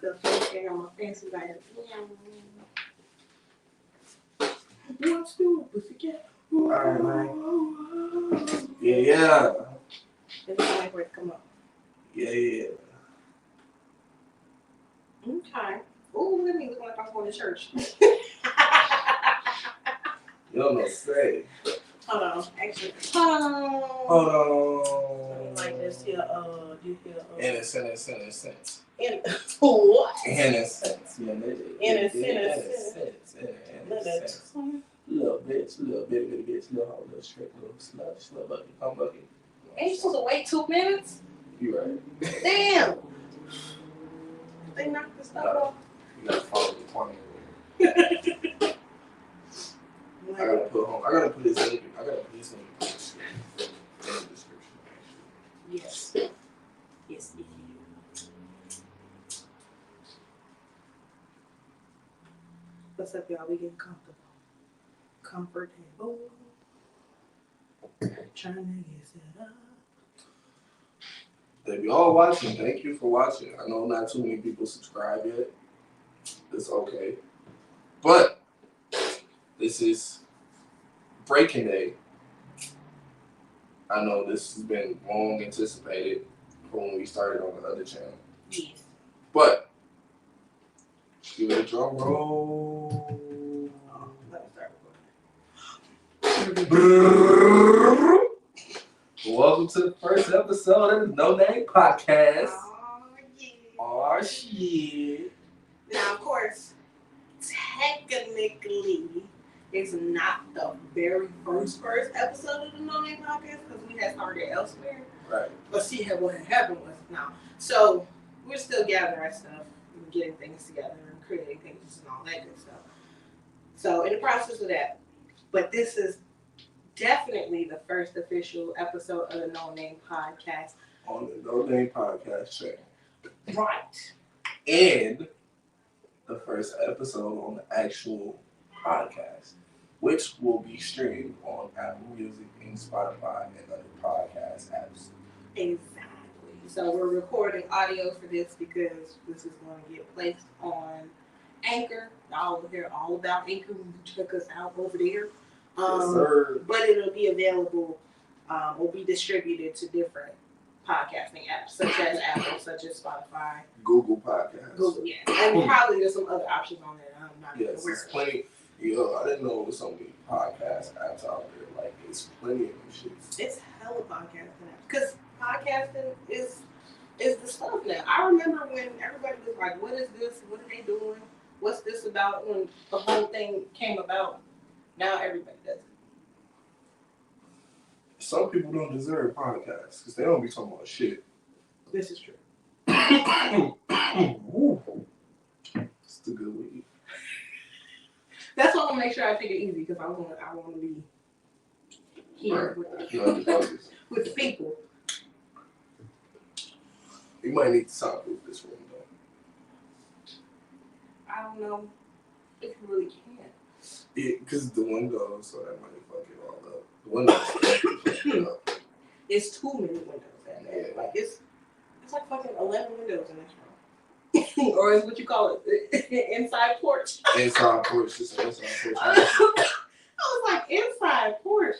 The fancy on my fancy like, what's new, pussycat? Alright, man. Yeah. It's time for it to come up. Yeah. Okay. Ooh, look at me looking like I'm going to church. You don't know say. Hold on. Actually, Hold on. like this here, Innocent. What? Innocent. Yeah, Innocent. Little bitch, little bitch, little hoe, little strip, little slut bucket, come bucket. Ain't you supposed to wait 2 minutes? You right. Damn. They knocked the stuff off. You gotta follow the corner. I gotta put this link in the description. Yes. Yes, if you. What's up, y'all? We getting comfortable. Comfortable. Trying to get set up. If y'all watching, thank you for watching. I know not too many people subscribe yet. It's okay. But this is Breaking Day. I know this has been long anticipated from when we started on the other channel. Yes. But give it a drum roll. Let me start recording. Welcome to the first episode of the NoName podcast. Oh shit. Now, of course, technically, it's not the very first episode of the NoName podcast because we had started elsewhere. Right. But see what had happened was now. So we're still gathering stuff and getting things together and creating things and all that good stuff. So in the process of that, but this is definitely the first official episode of the NoName podcast. On the NoName podcast channel. Right. And the first episode on the actual podcast, which will be streamed on Apple Music and Spotify and other podcast apps. Exactly. So we're recording audio for this because this is going to get placed on Anchor. Y'all will hear all about Anchor when you check us out over there. Yes, sir. But it'll be available, will be distributed to different podcasting apps, such as Apple, such as Spotify, Google Podcasts. Google, yeah. And probably there's some other options on there that I'm not aware of. Yes, plenty. Yo, I didn't know there was so many podcast apps out there. Like, it's plenty of them shits. It's hella podcasting apps. Because podcasting is the stuff now. I remember when everybody was like, what is this? What are they doing? What's this about? When the whole thing came about, now everybody does it. Some people don't deserve podcasts because they don't be talking about shit. This is true. It's the good weed. That's why I want to make sure I take it easy because I want to be here with the people. You might need to soundproof this room though. I don't know if you really can. Yeah, because the windows, so that might fuck it all up. The windows. It's too many windows in there. Yeah. Like it's like fucking 11 windows in this room. Or is what you call it inside porch. Inside porch. It's an inside porch. I was like inside porch.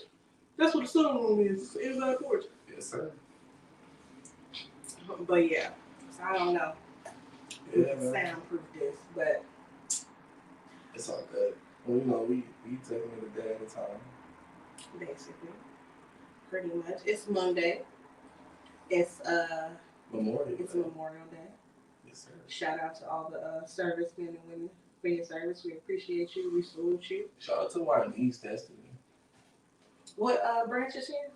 That's what the sunroom is. Inside porch. Yes, sir. But yeah, so I don't know. We Yeah, can soundproof this, but it's all good. Well, you know, we taking it a day at a time. basically, pretty much. It's Monday. It's Memorial It's Day. Memorial Day. Yes, sir. Shout out to all the servicemen and women for your service. We appreciate you. We salute you. Shout out to my niece, Destiny. What branch is here?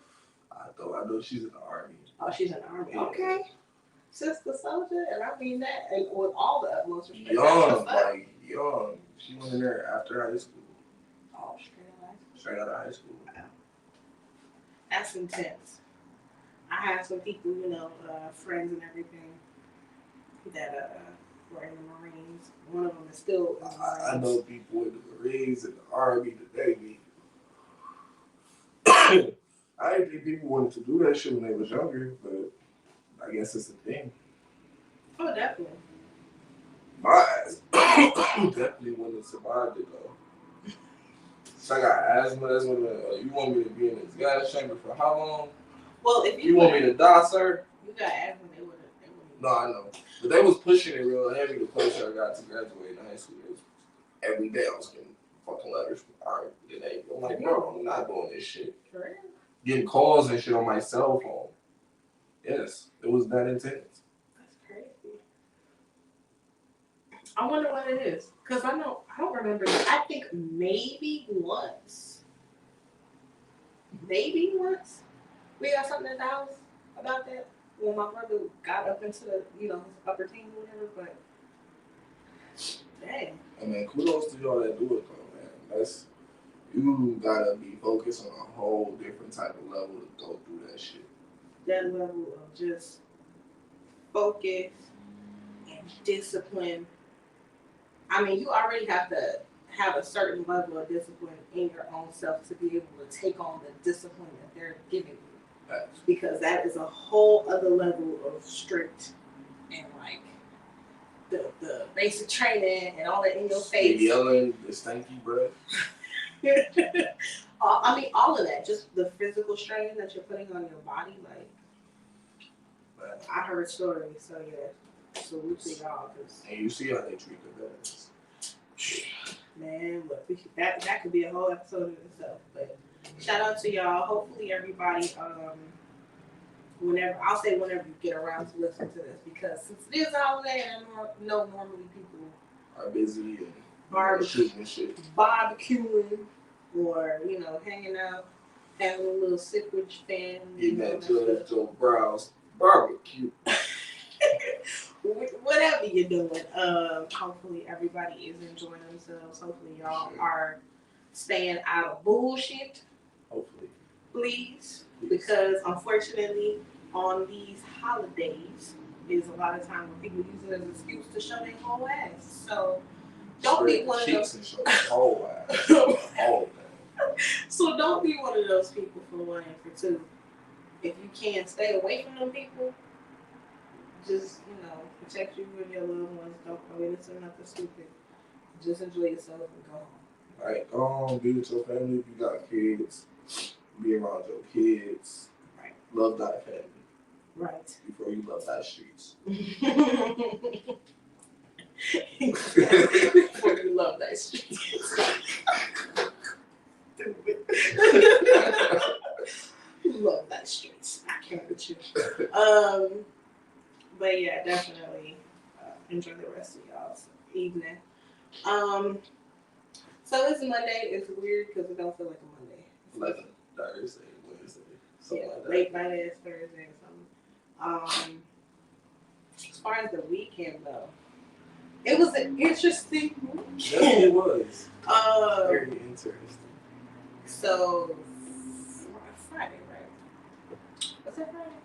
I know she's in the Army. Oh, she's in the Army. Yeah. Okay. Sister soldier, and I mean that, and with all the utmost respect. Young. She went in there after high school. Oh, Straight out of high school. Wow. That's intense. I have some people, friends and everything that were in the Marines. One of them is still in the Marines. I know people in the Marines and the Army, the Navy. I didn't think people wanted to do that shit when they was younger, but I guess it's a thing. Oh, definitely. My ass definitely wouldn't have survived it though. So I got asthma. That's what you want me to be in this gas chamber for how long? Well, if You want me to die, sir? You got asthma, they wouldn't. No, I know. But they was pushing it real heavy the place I got to graduate in high school. It was, every day I was getting fucking letters from I'm like, bro, I'm not doing this shit. For real? Getting calls and shit on my cell phone. Yes, it was that intense. That's crazy. I wonder what it is. Because I don't remember. I think maybe once. We got something at the house about that. When my brother got up into the, his upper teens or whatever, but dang. I mean, kudos to y'all that do it though, man. You gotta be focused on a whole different type of level to go through that shit. That level of just focus and discipline. I mean, you already have to have a certain level of discipline in your own self to be able to take on the discipline that they're giving you. That's Because that is a whole other level of strict and like the basic training and all that in your face. The yelling, the stanky breath. I mean, all of that, just the physical strain that you're putting on your body. Like, Man. I heard stories, so yeah, salute to y'all. And you see how they treat the veterans. Man, look, that could be a whole episode in itself. But shout out to y'all. Hopefully, everybody, whenever you get around to listen to this, because since it is a holiday, and I know normally people are busy and barbecuing or hanging out, having a little sip with your family. Getting that Joe Browse barbecue. Whatever you're doing, hopefully everybody is enjoying themselves. Hopefully y'all are staying out of bullshit. Hopefully. Please. Because unfortunately on these holidays is a lot of time when people use it as an excuse to show their whole ass. So don't be one of those. Whole ass. So don't be one of those people for one and for two. If you can stay away from them people, just protect you and your loved ones. Don't go into nothing stupid. Just enjoy yourself and go home. Right, go home, be with your family if you got kids. Be around your kids. Right. Love thy family. Right. Before you love thy streets. Before you love thy streets. Love thy streets. I can't with you. But yeah, definitely enjoy the rest of y'all's evening. So it's Monday. It's weird because it don't feel like a Monday. Like a Thursday, Wednesday, something like that. Late night is Thursday or something. As far as the weekend though, it was an interesting weekend. Yes, it was. Very interesting. So Friday, right? Was that Friday?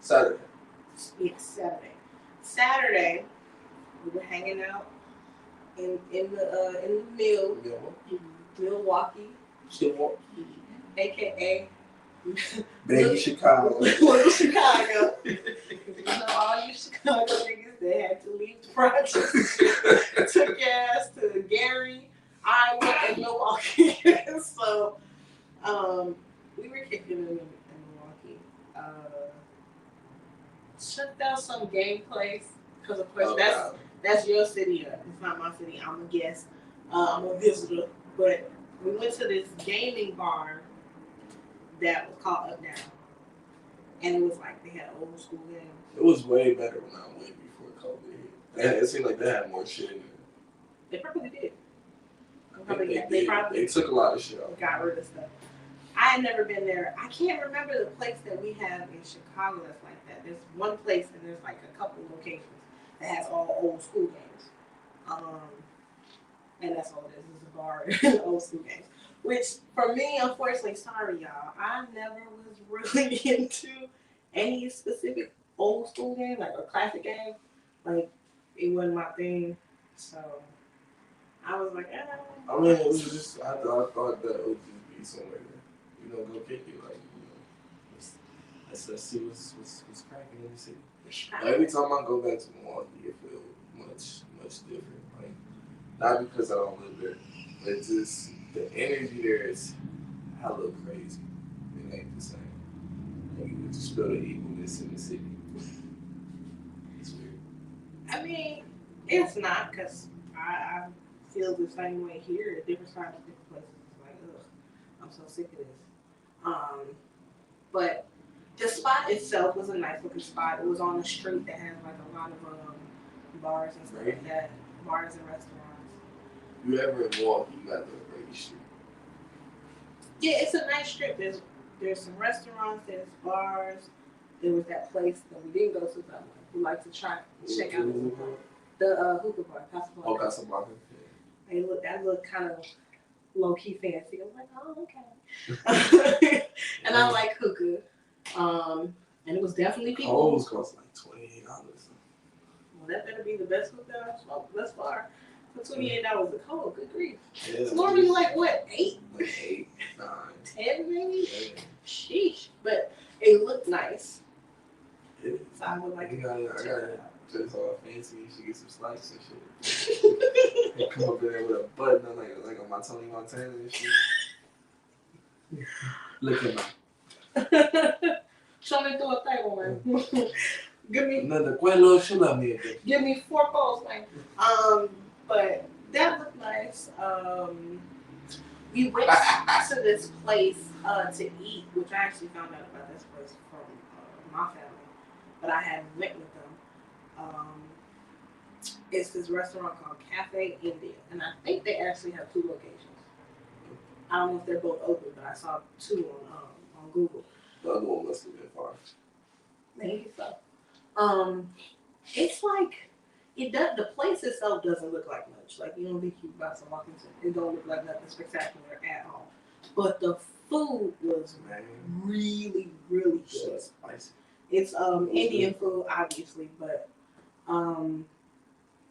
Saturday. Yes, Saturday. Saturday, we were hanging out in the mill, Milwaukee, aka Baby Chicago. Little Chicago. All you Chicago niggas that had to leave the projects took your ass to Gary, Iowa, and Milwaukee. So we were kicking in Milwaukee. Checked out some gameplays because of course that's your city. It's not my city. I'm a guest. I'm a visitor. But we went to this gaming bar that was called Up Down, and it was like they had old school games. It was way better when I went before COVID hit. It seemed like they had more shit in there. They probably did. They took a lot of shit out. Got rid of stuff. I had never been there. I can't remember the place that we have in Chicago that's like that. There's one place and there's like a couple locations that has all old school games. And that's all it is. It's a bar and old school games. Which for me, unfortunately, sorry y'all, I never was really into any specific old school game, like a classic game. Like it wasn't my thing. So I was like, I mean, it was just I thought that it would just be somewhere. Go kick it, like, let's see what's cracking in the city. Every time I go back to Milwaukee, it feels much much different. Like, not because I don't live there, but just the energy there is hella crazy. It ain't the same. Like, you just feel the evilness in the city. It's weird. I mean, it's not because I feel the same way here at different times, different places. It's like, ugh, I'm so sick of this. Um, but the spot itself was a nice looking spot. It was on the street that has like a lot of bars and stuff like that, bars and restaurants. You ever in Milwaukee, you got the Brady Street. Yeah, it's a nice strip. There's some restaurants, there's bars. There was that place that we didn't go to, but we like to try check out the hookah bar, Casablanca. Oh, Casablanca. Yeah. That looked kind of low key fancy. I was like, oh okay. And I like hookah. And it was definitely people. Coles cost like $28. Well, that better be the best hookah I've smoked thus far. For $28 a cold, good grief. Yeah, it's normally like what, 8? Like 8, 9, 10 maybe? Yeah. Sheesh. But it looked nice. Yeah. So I would like I got it. Just all fancy. You should get some slices and shit. to. And come up in there with a button on like on my Tony Montana and shit. Look at me. Show me through a table, man. Give me Another cuelo, she love me a bit. Give me 4 poles, man. But that looked nice. We went to this place to eat, which I actually found out about this place from my family, but I hadn't went with them. It's this restaurant called Cafe India, and I think they actually have 2 locations. I don't know if they're both open, but I saw 2 on Google. The other one must have been far. Maybe so. It's like the place itself doesn't look like much. Like, you don't think you're about to walk into it. It don't look like nothing spectacular at all. But the food was really, really good. Spicy. It's Indian food, obviously, but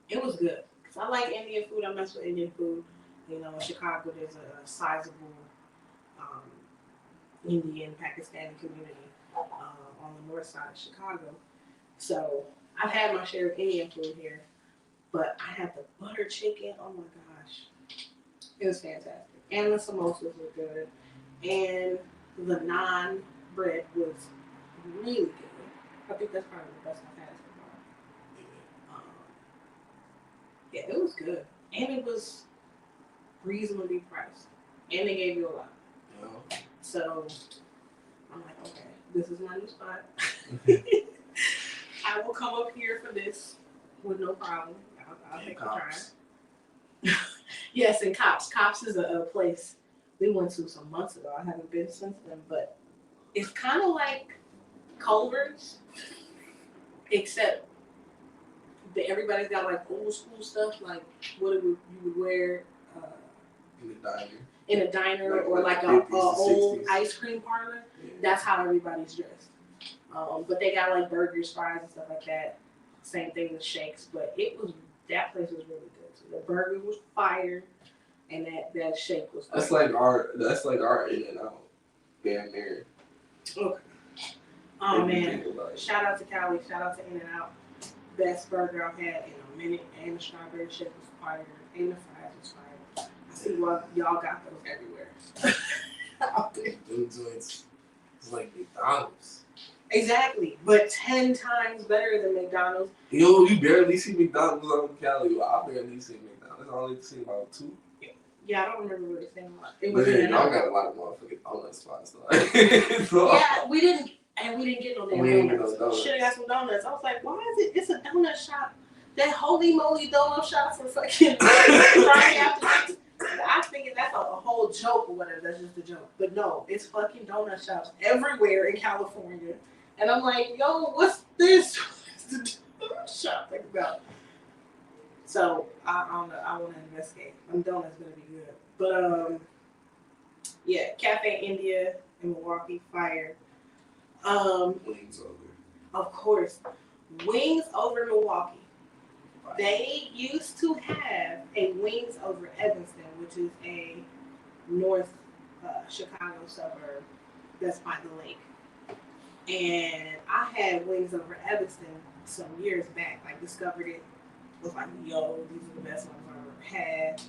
it was good. Cause I like Indian food. I mess with Indian food. You know, in Chicago, there's a sizable Indian Pakistani community on the north side of Chicago. So I've had my share of Indian food here, but I had the butter chicken. Oh my gosh, it was fantastic. And the samosas were good, and the naan bread was really good. I think that's probably the best I've had so far. Yeah, it was good, and it was reasonably priced, and they gave you a lot. Yeah. So I'm like, okay, this is my new spot. I will come up here for this with no problem. I'll take the time. Yes, and Cops. Cops is a place we went to some months ago. I haven't been since then, but it's kind of like Culver's, except that everybody's got like old school stuff, like what you would wear in a diner or like a old ice cream parlor. Yeah. That's how everybody's dressed. But they got like burgers, fries, and stuff like that. Same thing with shakes, but that place was really good. So the burger was fire, and that shake was. That's like our In-N-Out. Damn near. Okay. Oh man! Shout out to Cali. Shout out to In-N-Out. Best burger I've had in a minute, and the strawberry shake was fire, and the fries was fire. I see why y'all got those everywhere. Them joints, it's like McDonald's. Exactly, but 10 times better than McDonald's. Yo, you barely see McDonald's on Cali. I barely see McDonald's. I only see about 2. Yeah, I don't remember really seeing a lot. It was y'all got a lot of motherfucking donut spots though. So, yeah, we didn't get no damn donuts. Should have got some donuts. I was like, why is it? It's a donut shop. That holy moly donut shop for fucking Friday afternoon. I think that's a whole joke or whatever. That's just a joke. But no, it's fucking donut shops everywhere in California. And I'm like, yo, what's this? What's the donut shop thing about? So I don't know. I want to investigate. Them donuts gonna be good. But yeah, Cafe India in Milwaukee, fire. Wings over. Of course, Wings over Milwaukee. They used to have a Wings over Evanston, which is a north Chicago suburb that's by the lake. And I had Wings over Evanston some years back. Like discovered it was like, yo, these are the best ones I've ever had.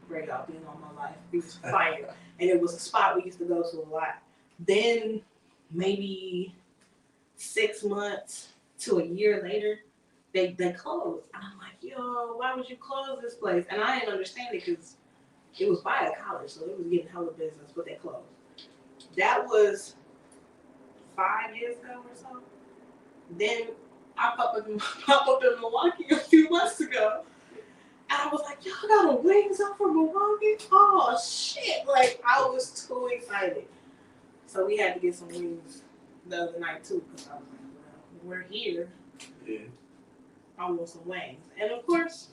Great out being on my life. It was fire. And it was a spot we used to go to a lot. Then maybe 6 months to a year later, they closed. And I'm like, yo, why would you close this place? And I didn't understand it because it was by a college, so it was getting hella business, but they closed. That was 5 years ago or so. Then I pop up in Milwaukee a few months ago. And I was like, y'all got a wings up from Milwaukee? Oh, shit. Like, I was too excited. So we had to get some wings the other night, too, because I was like, well, we're here. Yeah. I want some wings. And, of course,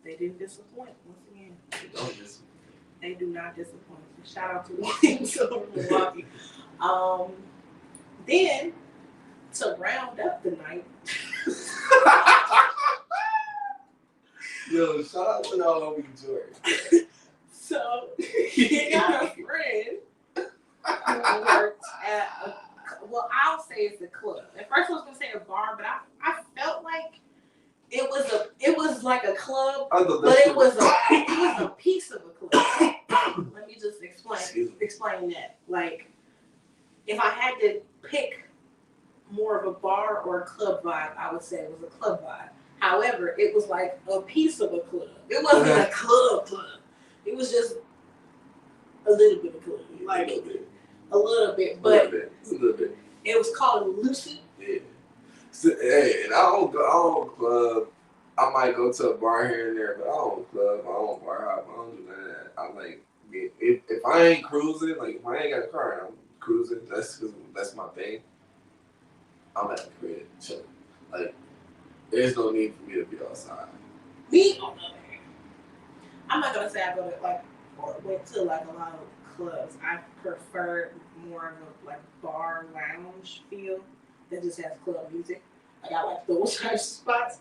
they didn't disappoint once again. They don't disappoint. They do not disappoint. Shout out to Wings over Milwaukee. Then, to round up the night... Yo, shout out to the homie Jordan. So, he got a friend who worked at well, I'll say it's a club. At first I was gonna say a bar, but I felt like it was like a club, but it was a piece of a club. Let me just explain that. Like, if I had to pick more of a bar or a club vibe, I would say it was a club vibe. However, it was like a piece of a club. It wasn't a club. It was just a little bit of club. Like a little bit. But a little bit. It was called Lucy. Yeah. So, hey, and I don't club. I might go to a bar here and there, but I don't club. I don't bar hop. I don't do none of that. I like if I ain't cruising, like if I ain't got a car and I'm cruising, that's my thing. I'm at the crib chilling. Like, there's no need for me to be outside. Me, on the other hand, I'm not gonna say I go to like or went to like a lot of clubs. I prefer more of a like bar lounge feel that just has club music. Like I like those types of spots.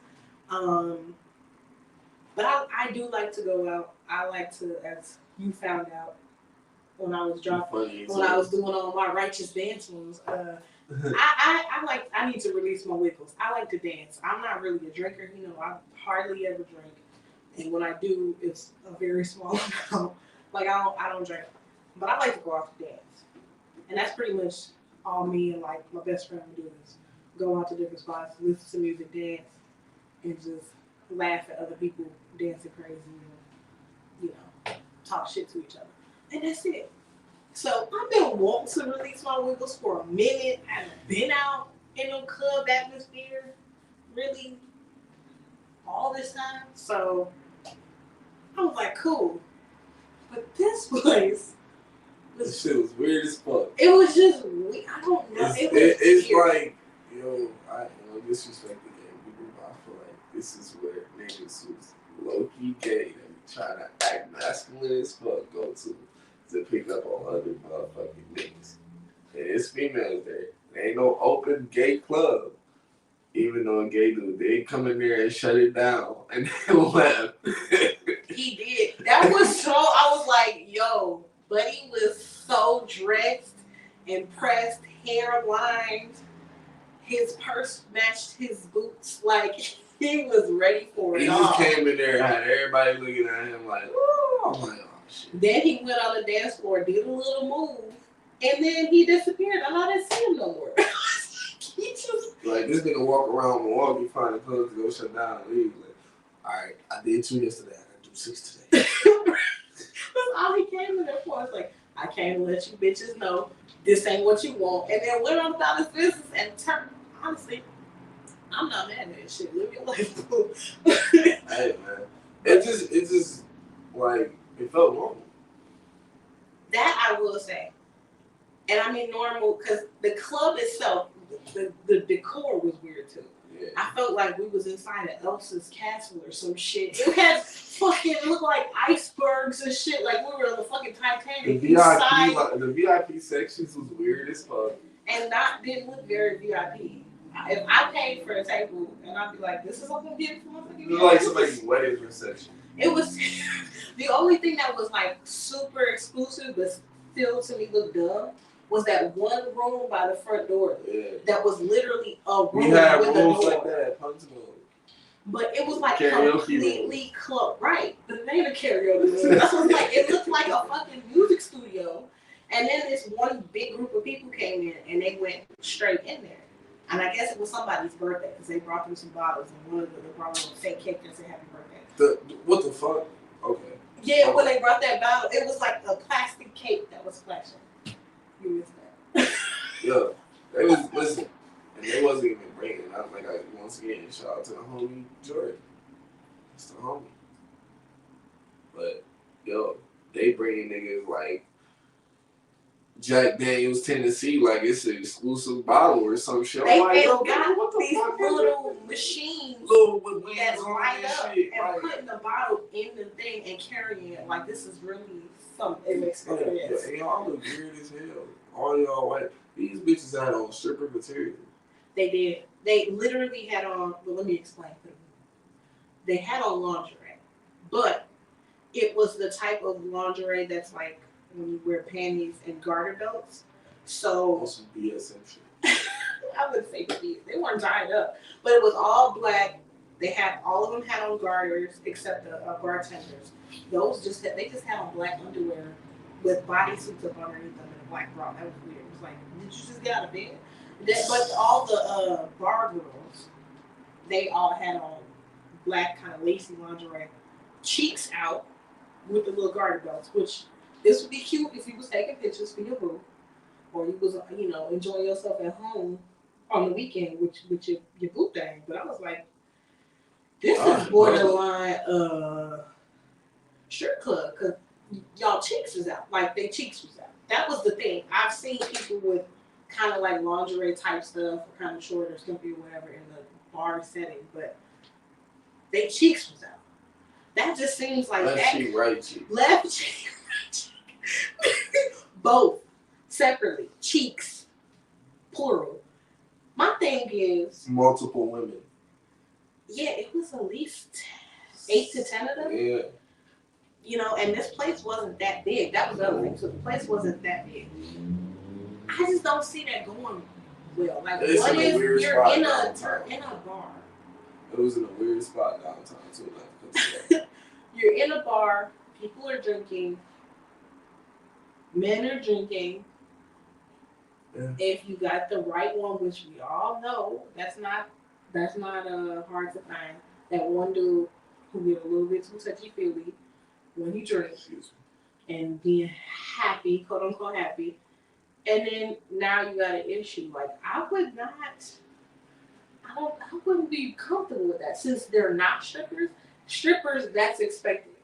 But I do like to go out. I like to, as you found out when I was dropping, when I was doing all my righteous dance moves. I need to release my wiggles. I like to dance. I'm not really a drinker, you know. I hardly ever drink, and when I do, it's a very small amount. Like I don't drink, but I like to go out to dance, and that's pretty much all me and like my best friend would do is go out to different spots, listen to music, dance, and just laugh at other people dancing crazy, and, you know, talk shit to each other, and that's it. So I've been wanting to release my wiggles for a minute. I haven't been out in a club atmosphere really all this time. So I was like, cool. But this place this shit was weird as fuck. It was just weird. I don't know. It's like, I disrespect the gay people, but I feel like this is where niggas who's low-key gay and trying to act masculine as fuck go to pick up on other motherfucking niggas. And it's females there. There ain't no open gay club. Even though a gay dude, they come in there and shut it down and they left. He did. That was so, I was like, yo, buddy was so dressed and pressed, hair lined. His purse matched his boots. Like, he was ready for it. He just came in there and had everybody looking at him like, oh, I'm like, oh, shit. Then he went on the dance floor, did a little move, and then he disappeared. And I didn't see him no more. He just... Like, this nigga walk around Milwaukee, find a club to go shut down and leave. Like, all right, I did 2 yesterday. I gotta do 6 today. That's all he came in there for. It's like, I came to let you bitches know this ain't what you want. And then went on about his business and turned. Honestly, I'm not mad at that shit. Live your life, boo. Hey, man. It just, like, it felt normal. That I will say. And I mean normal, because the club itself, the decor was weird too. Yeah. I felt like we was inside of Elsa's castle or some shit. It had fucking, it looked like icebergs and shit. Like we were on the fucking Titanic. The VIP sections was weird as fuck. And didn't look very VIP. If I paid for a table and I'd be like, this is what I'm getting for it was like somebody's wedding reception. It was the only thing that was like super exclusive but still to me looked dumb was that one room by the front door. Yeah. That was literally a room. We had with rooms a door. like that at Punch Bowl. But it was like Karaoke completely closed. Right. The name of karaoke room. That's what like it looked like a fucking music studio. And then this one big group of people came in and they went straight in there. And I guess it was somebody's birthday because they brought them some bottles and one of them brought them a fake cake that said happy birthday. What the fuck? Okay. Yeah, when they brought that bottle, it was like a plastic cake that was flashing. You missed that. Yeah. They was listen. And they wasn't even bringing. I'm like, once again, shout out to the homie Jordan. It's the homie. But yo, they bringing niggas like Jack Daniels Tennessee like it's an exclusive bottle or some shit. They like, got what the these fuck little machines with that wings on light that up shit. and putting the bottle in the thing and carrying it. Like this is really some experience. Yeah, y'all look weird as hell. All y'all white. These bitches had on stripper material. They did. They literally had on. Well, let me explain. They had on lingerie, but it was the type of lingerie that's like when you wear panties and garter belts. So some BSM shit. I would say they weren't tied up, but it was all black. They had all of them had on garters except the bartenders. Those they just had on black underwear with bodysuits up underneath them and a black bra. That was weird. It was like, did you just get out of bed? But all the bar girls, they all had on black kind of lacy lingerie, cheeks out with the little garter belts. Which this would be cute if you was taking pictures for your boo, or you was enjoying yourself at home on the weekend with your boo thing. But I was like, this is borderline strip club because y'all cheeks was out, like they cheeks was out. That was the thing. I've seen people with kind of like lingerie type stuff, or kind of short or skimpy or whatever in the bar setting, but they cheeks was out. That just seems like left cheek, right cheek. Left cheek, right cheek. Both separately, cheeks, plural. My thing is multiple women. Yeah, it was at least 8 to 10 of them. Yeah. And this place wasn't that big. That was the other thing. So the place wasn't that big. I just don't see that going well. Like, it's what if you're in a bar? It was in a weird spot downtown too. You're in a bar. People are drinking. Men are drinking. Yeah. If you got the right one, which we all know, that's not hard to find. That one dude who get a little bit too touchy-feely when he drinks and being happy, quote unquote happy, and then now you got an issue. Like I wouldn't be comfortable with that since they're not strippers. Strippers, that's expected,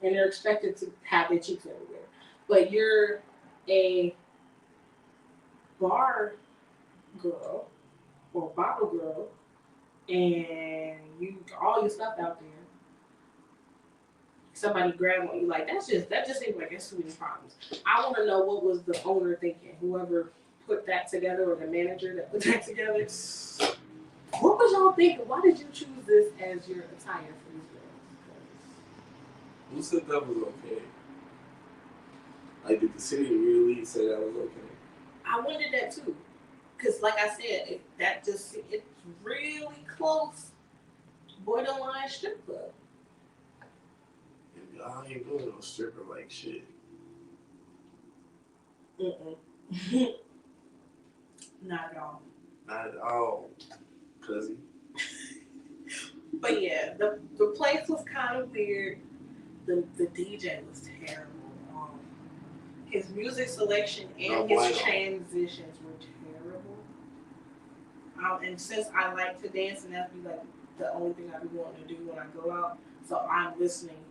and they're expected to have their cheeks everywhere. But you're a bar girl or bottle girl, and you all your stuff out there. Somebody grab on you like that just seems like there's too many problems. I want to know what was the owner thinking, whoever put that together or the manager that put that together. What was y'all thinking? Why did you choose this as your attire for these girls? Who said that was okay? Like, did the city really say that was okay? I wondered that too, because like I said, it's really close, borderline strip club. I ain't doing no stripper like shit. Not at all. Not at all, cousin. But yeah, the place was kind of weird. The DJ was terrible. His music selection and his transitions were terrible. And since I like to dance, and that'd be like the only thing I'd be wanting to do when I go out, so I'm listening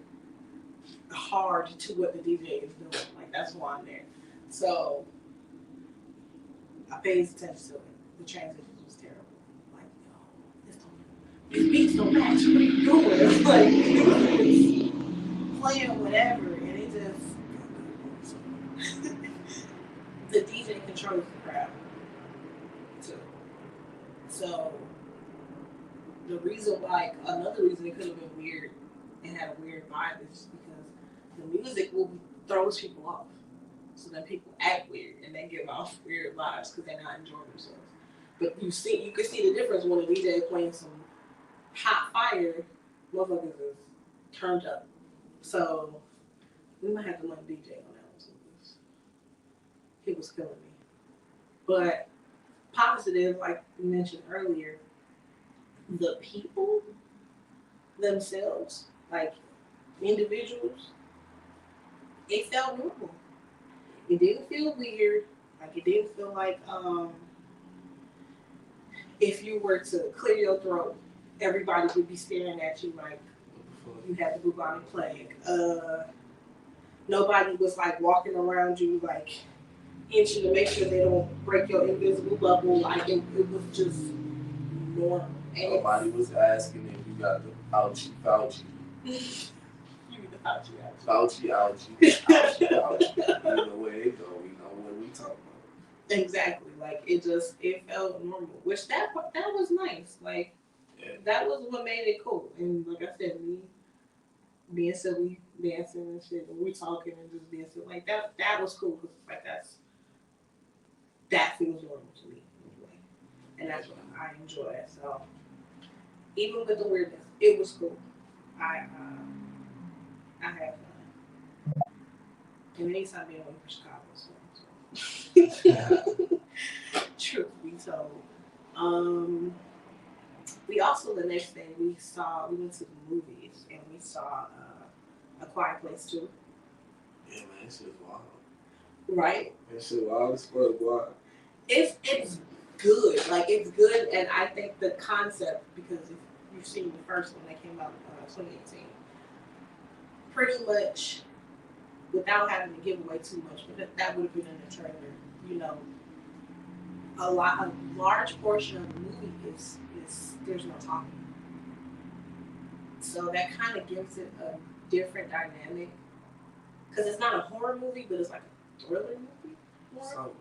hard to what the DJ is doing. Like that's why I'm there. So I paid attention to it. The transitions was terrible. Like, these beats don't match. What are you doing? It's like it's playing whatever, and it just the DJ controls the crowd. So another reason it could have been weird and had a weird vibe is because the music throws people off. So then people act weird and they give off weird vibes because they're not enjoying themselves. But you can see the difference when a DJ is playing some hot fire, motherfuckers is turned up. So we might have to let DJ on that one too. 'Cause he was killing me. But positive, like we mentioned earlier, the people themselves, like individuals, it felt normal. It didn't feel weird. Like it didn't feel like if you were to clear your throat, everybody would be staring at you like you had the bubonic plague. Nobody was like walking around you like inching to make sure they don't break your invisible bubble. Like it was just normal. And nobody was asking if you got the Fauci. you need the Fauci Fauci, ouchie. Either way it go, we know what we talking about. Exactly. Like it felt normal, which that was nice. Like that was what made it cool. And like I said, me being silly, dancing and shit, and we talking and just being silly, like that was cool because like that feels normal to me anyway, and that's what I enjoy. So even with the weirdness, it was cool. I had fun, and anytime being away from Chicago, so. Truth be told. Um, we also the next day we went to the movies and we saw A Quiet Place too. Yeah, man, that shit was wild. Right? That shit wild as fuck, wild. It's good. Like it's good, and I think the concept, because if you've seen the first one that came out in 2018, pretty much without having to give away too much, but that would have been in the trailer. You know, a large portion of the movie is there's no talking, so that kind of gives it a different dynamic because it's not a horror movie, but it's like a thriller movie. Something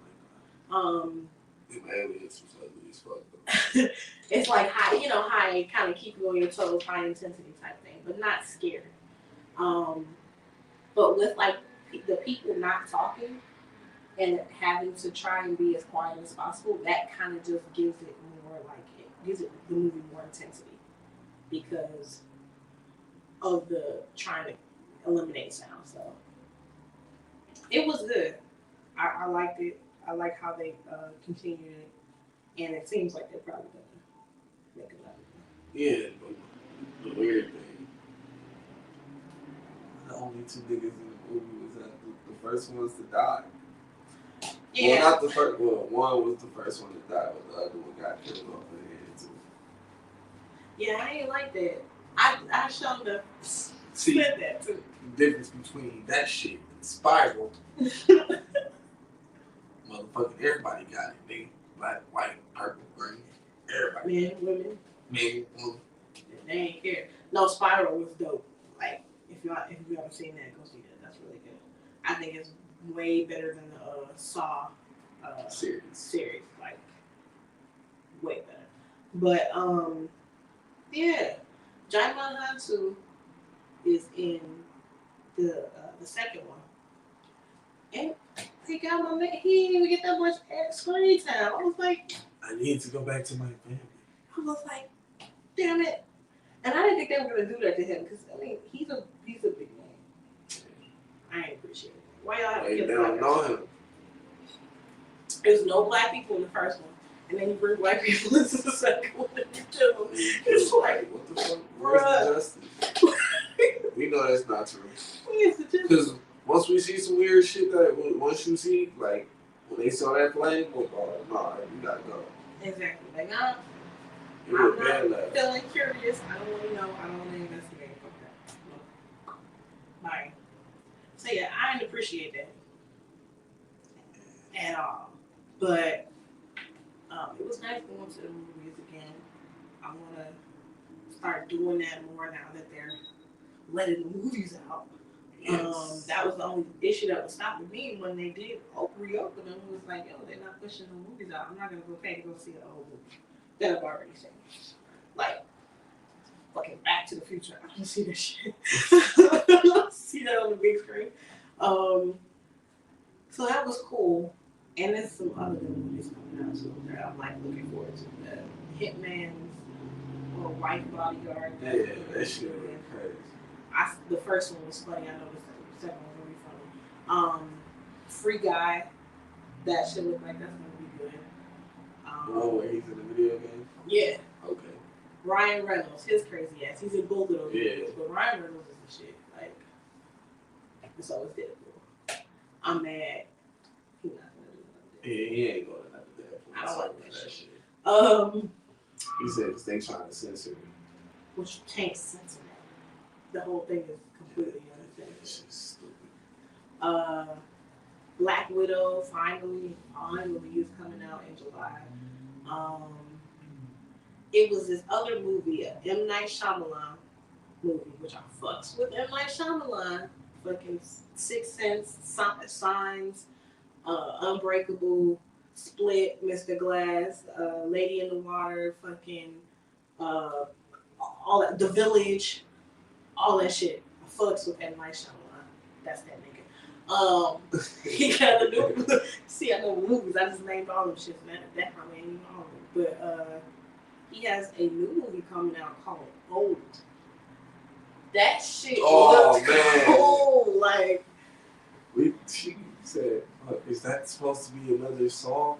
like that. Aliens was ugly as fuck though. It's like high kind of keep you on your toes, high intensity type thing, but not scary. But with like the people not talking and having to try and be as quiet as possible, that kind of just gives it more gives it the movie more intensity because of the trying to eliminate sound. So it was good. I liked it. I like how they continued it, and it seems like they're probably gonna make another one. Yeah, but the weird thing, the only two niggas in the movie was that the first ones to die. Yeah. Well, not the first. Well, one was the first one to die, but the other one got killed off in the head too. Yeah, I ain't like that. I showed the said that too. The difference between that shit and Spiral. Motherfucking everybody got it, nigga. Black, white, purple, green, everybody. Men, women. Men, women. They ain't care. No, Spiral was dope. Like if you haven't seen that, go see that. That's really good. I think it's way better than the Saw series. Like way better. But yeah, Jaimon Hansu is in the second one, and he got my man. He didn't even get that much screen time. I was like, I need to go back to my family. I was like, damn it. And I didn't think they were gonna do that to him because I mean he's a big name. I ain't appreciate it. Why y'all have to kill They don't know him. There's no black people in the first one, and then you bring black people into the second one and you kill them. It's like, what the fuck? Where's the justice? We know that's not true. Where's the justice? Because once we see some weird shit, once you see like when they saw that flame, oh no, you gotta go. Exactly. Like I'm not feeling curious. I don't want to know. I don't want to investigate. Okay. No. Bye. So yeah, I didn't appreciate that at all. But it was nice going to the movies again. I want to start doing that more now that they're letting the movies out. Yes. That was the only issue that was stopping me when they did reopen them. It was like, yo, they're not pushing the movies out. I'm not going to go pay to go see an old movie that I've already seen. Like, fucking Back to the Future. I don't see this shit. I don't see that on the big screen. So that was cool. And there's some other good movies coming out too that I'm like looking forward to. The Hitman's called Wife Bodyguard. Yeah, that shit really crazy. The first one was funny. I know the second one was really funny. Free Guy. That shit look like that's gonna be good. Oh, where he's in the video game? Yeah. Okay. Ryan Reynolds, his crazy ass. He's in both of those movies, but Ryan Reynolds is the shit. Like, it's always Deadpool. I'm mad. He's not gonna do nothing. Yeah, he ain't going to nothing Deadpool. I don't like that shit. He said they trying to censor it. Which you can't censor that. The whole thing is completely uncensored. It's just stupid. Black Widow finally is coming out in July. It was this other movie, a M. Night Shyamalan movie, which I fucks with M. Night Shyamalan. Fucking Sixth Sense, Signs, Unbreakable, Split, Mr. Glass, Lady in the Water, fucking all that, The Village, all that shit. I fucks with M. Night Shyamalan. That's that nigga. He got a new. See, I know the movies. I just named all them shit. Man, that probably ain't even all of them. But he has a new movie coming out called Old. That shit looks cool. Like, she said, "Is that supposed to be another song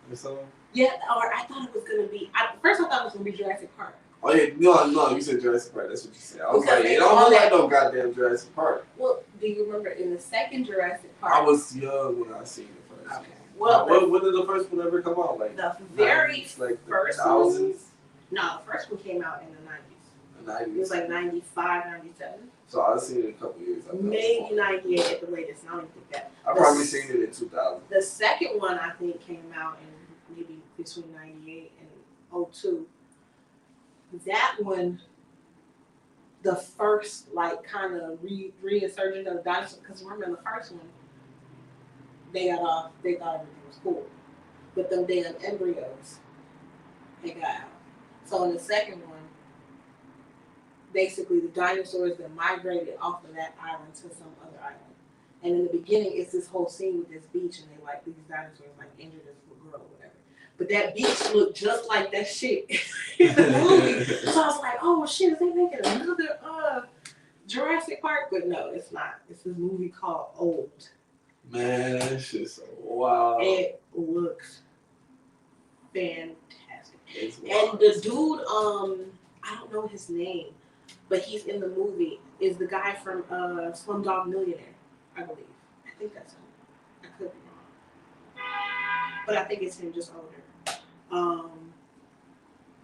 or something?" Yeah, or I thought it was gonna be. First, I thought it was gonna be Jurassic Park. Oh yeah, no, you said Jurassic Park. That's what you said. I was like, it don't look like no goddamn Jurassic Park. Well, do you remember in the second Jurassic Park? I was young when I seen it first. Okay. Well, when did the first one ever come out? Like the very 90s, like first the one. No, the first one came out in the 90s. The 90s. It was like 95, 97. So I've seen it in a couple years. Maybe 98 at the latest. I don't even think that. I probably seen it in 2000. The second one I think came out in maybe between 98 and 02. That one, the first like kind of reinsurgent of the dinosaur. Because remember in the first one, they thought everything was cool, but them damn embryos, they got out. So in the second one, basically the dinosaurs that migrated off of that island to some other island. And in the beginning, it's this whole scene with this beach, and they like these dinosaurs like injured this little girl or whatever. But that beach looked just like that shit in the movie. So I was like, oh shit, is they making another Jurassic Park? But no, it's not. It's this movie called Old. Man, that shit's so wild. It looks fantastic. And the dude, I don't know his name, but he's in the movie, is the guy from Slumdog Millionaire, I believe. I think that's him. I could be wrong. But I think it's him, just older.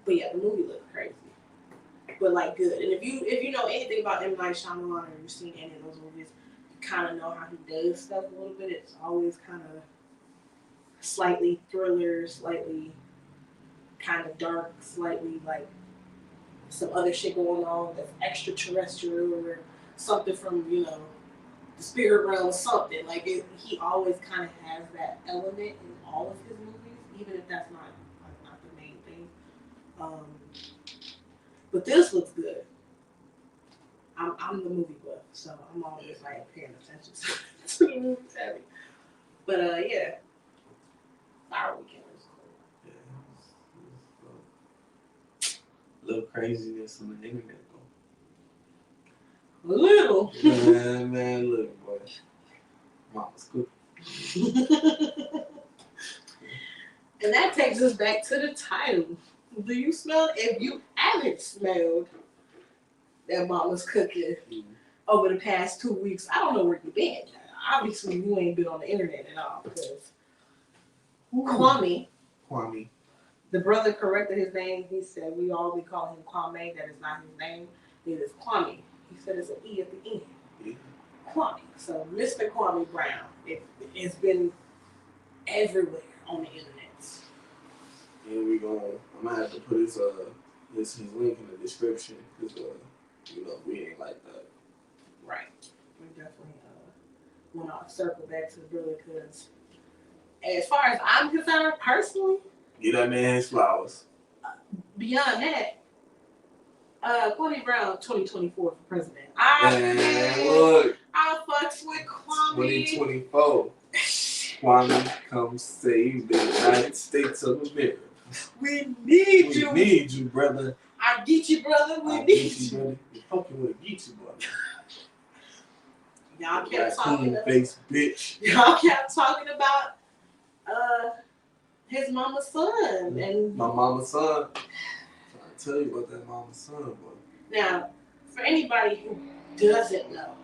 But yeah, the movie looked crazy. But like good. And if you know anything about M. Night Shyamalan or you've seen any of those movies, you kind of know how he does stuff a little bit. It's always kind of slightly thriller, slightly kind of dark, slightly like some other shit going on that's extraterrestrial or something from, you know, the spirit realm or something. Like he always kind of has that element in all of his movies, even if that's not the main thing. But this looks good. I'm the movie buff, so I'm always like paying attention to the movies heavy. But yeah, Fire Weekend was cool. Yeah, little craziness on the internet A though. little. Man, look, boy. Mama's cooking. And that takes us back to the title. Do you smell? If you haven't smelled that Mama's cooking over the past 2 weeks, I don't know where you've been. Obviously, you ain't been on the internet at all because Kwame, the brother corrected his name. He said we call him Kwame. That is not his name. It is Kwame. He said it's an E at the end. Yeah. Kwame. So Mr. Kwame Brown. It's been everywhere on the internet. And I'm gonna have to put his link in the description because we ain't like that. Right. We definitely want to circle back to the brother because as far as I'm concerned, personally, get that man his flowers. Beyond that, Kwame Brown 2024 for president. Look, I fucks with Kwame. 2024. Kwame, come save the United States of America. We need you. We need you, brother. Our Geechee brother, we Our need Geechee you. brother. You're fucking with a Geechee brother. Y'all kept talking about face bitch. Y'all kept talking about his mama's son and my mama's son. Trying to tell you about that mama's son, boy. Now, for anybody who doesn't know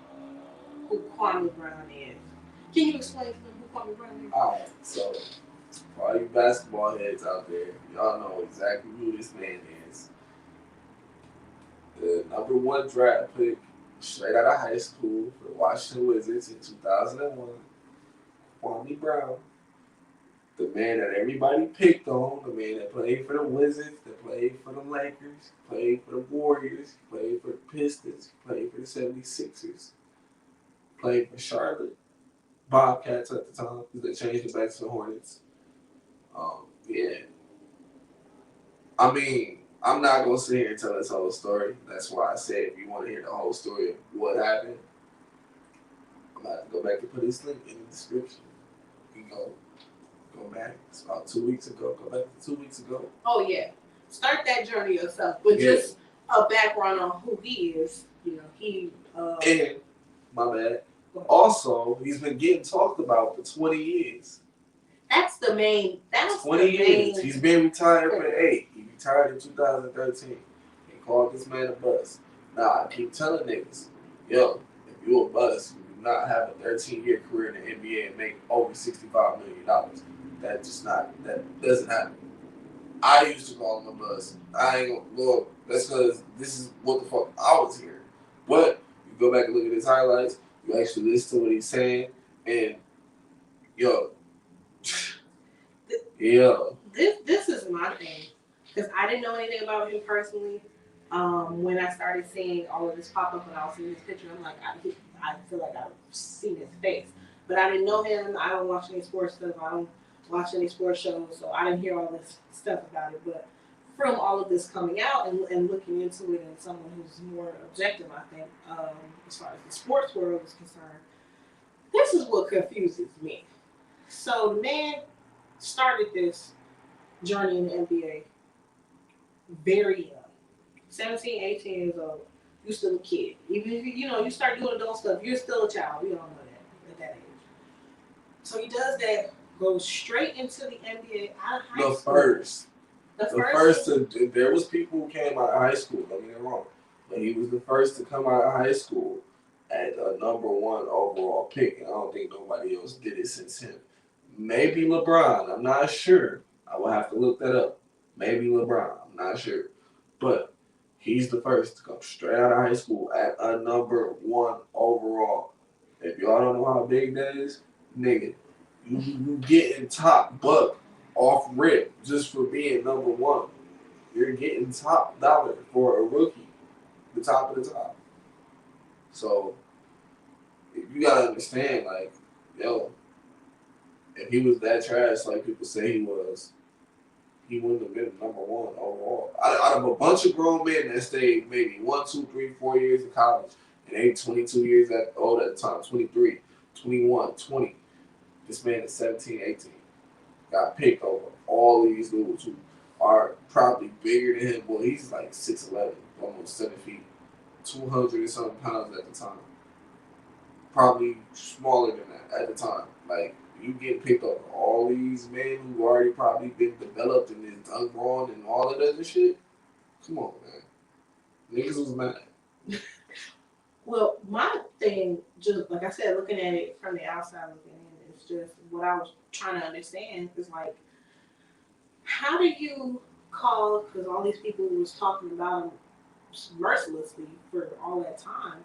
who Kwame Brown is, can you explain to them who Kwame Brown is? Alright, so for all you basketball heads out there, y'all know exactly who this man is. The number 1 draft pick straight out of high school for the Washington Wizards in 2001, Kwame Brown. The man that everybody picked on, the man that played for the Wizards, that played for the Lakers, played for the Warriors, played for the Pistons, played for the 76ers, played for Charlotte Bobcats at the time, because they changed it back to the Hornets. Yeah. I mean, I'm not going to sit here and tell this whole story. That's why I said if you want to hear the whole story of what happened, I'm going to go back and put this link in the description. You can go back. It's about 2 weeks ago. Go back to 2 weeks ago. Oh, yeah. Start that journey yourself. But just a background on who he is. You know, he... and, my bad, also, he's been getting talked about for 20 years. That's the main... That's 20 the years. Main, he's been retired for 8. He retired in 2013. They called this man a bust. Nah, I keep telling niggas, yo, if you a bust, you do not have a 13-year career in the NBA and make over $65 million. That doesn't happen. I used to call him a bust. I ain't gonna, Lord, that's because this is what the fuck I was hearing. But you go back and look at his highlights, you actually listen to what he's saying, and yo, This is my thing, because I didn't know anything about him personally. When I started seeing all of this pop up and I was seeing this picture, I'm like, I feel like I've seen his face, but I didn't know him. I don't watch any sports stuff. I don't watch any sports shows, so I didn't hear all this stuff about it. But from all of this coming out and looking into it, and someone who's more objective, I think, as far as the sports world is concerned, this is what confuses me. So the man started this journey in the NBA very young. 17, 18 years old. You're still a kid. Even if you start doing adult stuff, you're still a child. We all know that at that age. So he does that, goes straight into the NBA out of high school. The first there was people who came out of high school, don't get me wrong. But he was the first to come out of high school at a number 1 overall pick. And I don't think nobody else did it since him. Maybe LeBron, I'm not sure. I will have to look that up. Maybe LeBron, I'm not sure. But he's the first to come straight out of high school at a number 1 overall. If y'all don't know how big that is, nigga, you getting top buck off rip just for being number 1. You're getting top dollar for a rookie, the top of the top. So you gotta understand, like, yo, if he was that trash like people say he was, he wouldn't have been number 1 overall. Out of a bunch of grown men that stayed maybe 1, 2, 3, 4 years in college, and they 22 years old at the time, 23, 21, 20. This man is 17, 18. Got picked over all these dudes who are probably bigger than him. Well, he's like 6'11", almost 7 feet, 200 and something pounds at the time. Probably smaller than that at the time. Like, you get picked over all these men who already probably been developed and is done wrong and all of that other shit. Come on, man. Niggas was mad. Well, my thing, just like I said, looking at it from the outside looking in, it's just what I was trying to understand is like, how do you call, because all these people was talking about him mercilessly for all that time,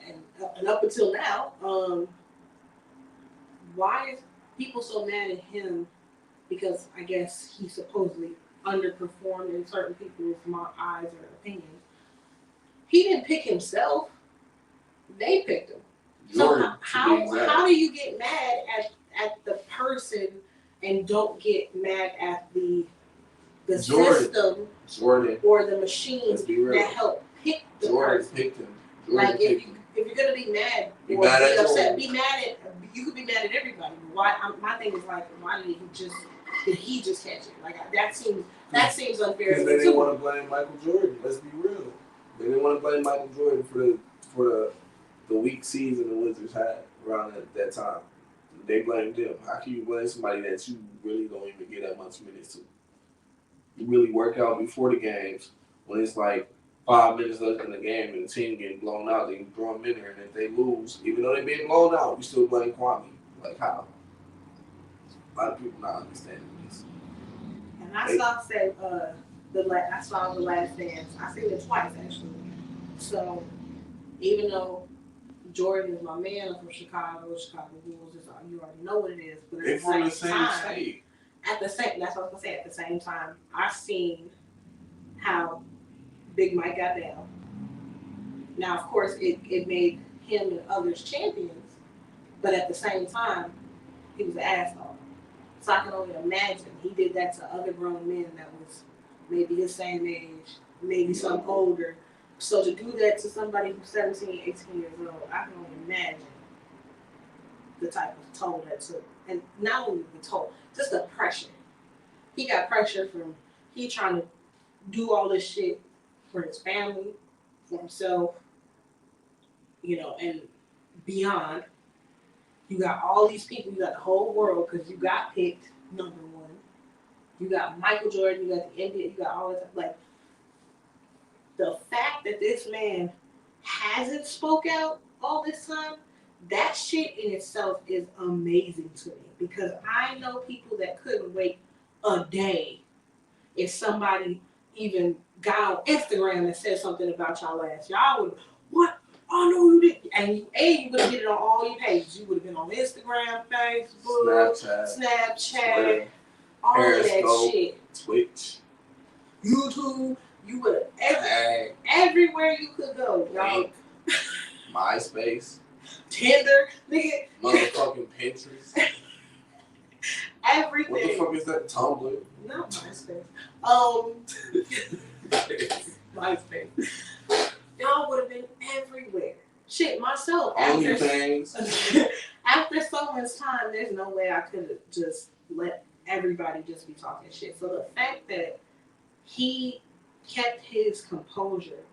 and up until now, why is people so mad at him? Because I guess he supposedly underperformed in certain people's eyes or opinions. He didn't pick himself. They picked him. Jordan, so how do you get mad at the person and don't get mad at the system or the machines that help pick the person? Picked him. Like if you're gonna be mad or be upset, you could be mad at everybody. Why? My thing is like, why did he just did he just catch it? Like that seems unfair. Because they didn't want to blame Michael Jordan. Let's be real. They didn't want to blame Michael Jordan for the weak season the Wizards had around that time. They blamed him. How can you blame somebody that you really don't even get that much minutes to? You really work out before the games when it's like 5 minutes left in the game and the team getting blown out. They throw them in there, and if they lose, even though they're being blown out, we still blame Kwame. Like how? A lot of people not understanding this. And I saw I saw The Last Dance. I seen it twice actually. So even though Jordan is my man, I'm from Chicago Bulls. You already know what it is. But they're from the same state. That's what I was gonna say. At the same time, I've seen how Big Mike got down. Now, of course, it made him and others champions, but at the same time, he was an asshole. So I can only imagine he did that to other grown men that was maybe his same age, maybe some older. So to do that to somebody who's 17, 18 years old, I can only imagine the type of toll that took. And not only the toll, just the pressure. He got pressure from he trying to do all this shit for his family, for himself, and beyond. You got all these people, you got the whole world because you got picked number one. You got Michael Jordan, you got the NBA, you got all that. Like, the fact that this man hasn't spoke out all this time, that shit in itself is amazing to me because I know people that couldn't wait a day if somebody even got on Instagram and said something about y'all ass. Y'all would, what? Oh no, you didn't. And you would have did it on all your pages. You would have been on Instagram, Facebook, Snapchat, all Periscope, of that shit. Twitch, YouTube. You would have everywhere you could go, y'all. MySpace, Tinder, nigga, motherfucking Pinterest. Everything. What the fuck is that? Tumblr? Not MySpace. MySpace. Y'all would have been everywhere. Shit, myself. Only things. After so much time, there's no way I could have just let everybody just be talking shit. So the fact that he kept his composure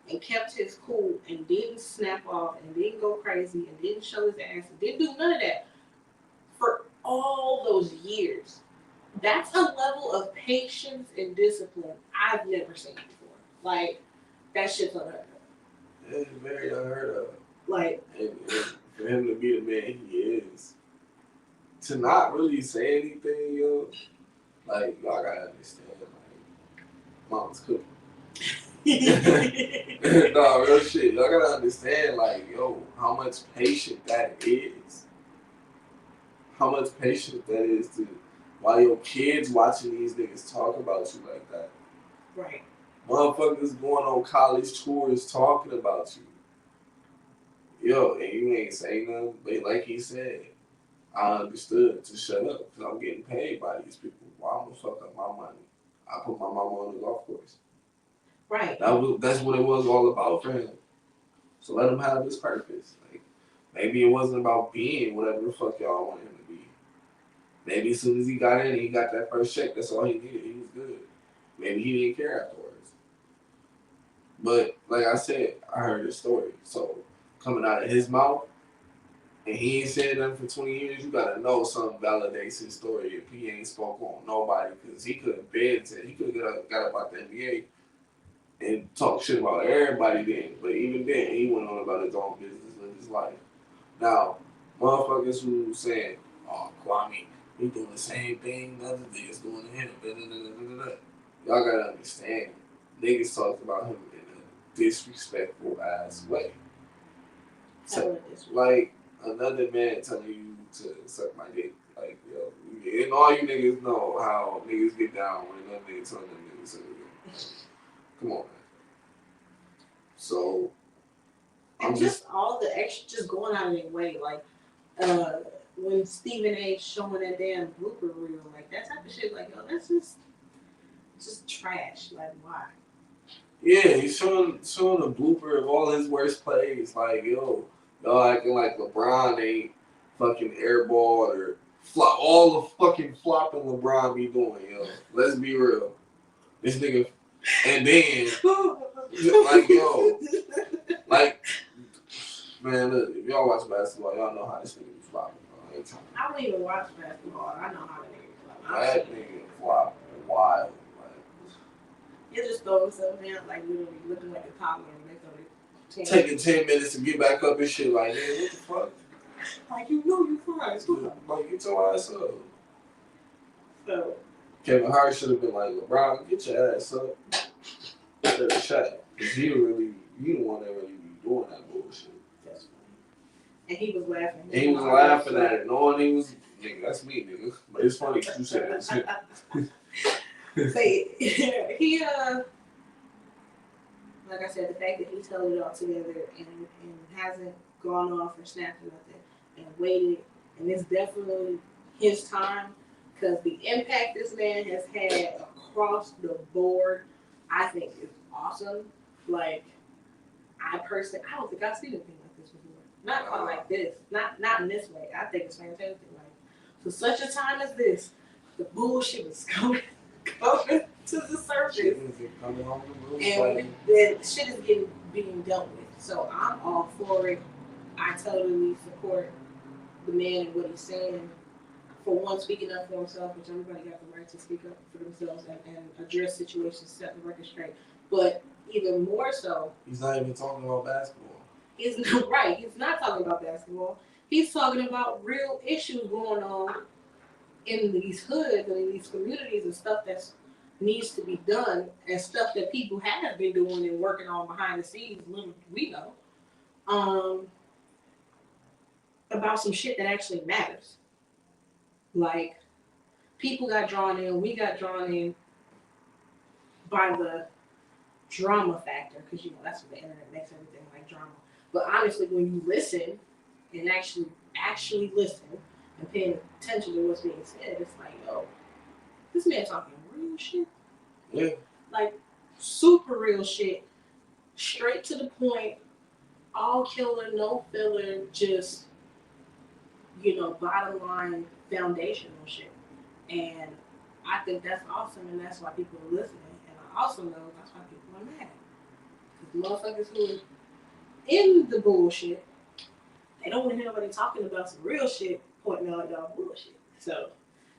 and kept his cool and didn't snap off and didn't go crazy and didn't show his ass and didn't do none of that for all those years, that's a level of patience and discipline I've never seen before. Like, that shit's unheard of. It's very unheard of. Like, and for him to be the man he is, to not really say anything, yo, like, y'all gotta understand, like, mama's cooking. No, real shit. Y'all gotta understand, like, yo, how much patience that is. How much patience that is to while your kids watching these niggas talk about you like that. Right. Motherfuckers going on college tours talking about you. Yo, and you ain't saying nothing, but like he said, I understood to shut up because I'm getting paid by these people. Why I'm gonna fuck up my money? I put my mama on the golf course. Right. That's what it was all about for him. So let him have his purpose. Like, maybe it wasn't about being whatever the fuck y'all want him to be. Maybe as soon as he got in and he got that first check, that's all he needed. He was good. Maybe he didn't care afterwards. But like I said, I heard his story. So coming out of his mouth, and he ain't said nothing for 20 years, you gotta know something validates his story if he ain't spoke on nobody. Because he could have he could have got up out the NBA and talk shit about everybody then. But even then, he went on about his own business and his life. Now, motherfuckers who saying, oh, Kwame, he doing the same thing the other niggas doing to him. Y'all gotta understand, niggas talked about him in a disrespectful ass way. So, like, another man telling you to suck my dick. Like, yo, and all you niggas know how niggas get down when another nigga telling them niggas to suck their dick. Come on, man. So, and just all the extra, just going out of their way, like when Stephen A. showing that damn blooper reel, like that type of shit, like, yo, that's just trash. Like, why? Yeah, he's showing a blooper of all his worst plays. Like, yo, y'all acting like LeBron ain't fucking airball or flop, all the fucking flopping LeBron be doing, yo. Let's be real. This nigga, and then like yo, like man, look, if y'all watch basketball, y'all know how this nigga be flopping. Bro. I don't even watch basketball. I know how the nigga flop. That nigga flop wild. You just throw himself down, like literally looking like a toddler, and they throw taking 10 minutes to get back up and shit. Like, man, what the fuck? Like, you know you fries. Like, get your ass up. So Kevin Hart should have been like, LeBron, get your ass up. Instead of Shaq. Because you the one that really be doing that bullshit. That's funny. And he was laughing. He was laughing at it, knowing he was, nigga, that's me, nigga. But it's funny because you said that. Say he like I said, the fact that he's held it all together and hasn't gone off or snapped or nothing and waited, and it's definitely his time, because the impact this man has had across the board, I think is awesome. Like, I don't think I've seen anything like this before. Not quite like this. Not in this way. I think it's fantastic. Like, for such a time as this, the bullshit is coming to the surface. And the shit is being dealt with. So I'm all for it. I totally support the man and what he's saying. For one, speaking up for himself, which everybody got the right to speak up for themselves and address situations, set the record straight. But even more so, he's not even talking about basketball. He's not right. He's not talking about basketball. He's talking about real issues going on in these hoods and in these communities and stuff that needs to be done and stuff that people have been doing and working on behind the scenes. We know about some shit that actually matters. Like, people got drawn in, we got drawn in by the drama factor, because you know that's what the internet makes everything like drama. But honestly, when you listen and actually listen and paying attention to what's being said, it's like, yo, this man talking real shit. Yeah. Like, super real shit, straight to the point, all killer, no filler, just, bottom line, foundational shit. And I think that's awesome, and that's why people are listening. And I also know that's why people are mad. Because motherfuckers who are in the bullshit, they don't want to hear nobody talking about some real shit, pointing out y'all bullshit. So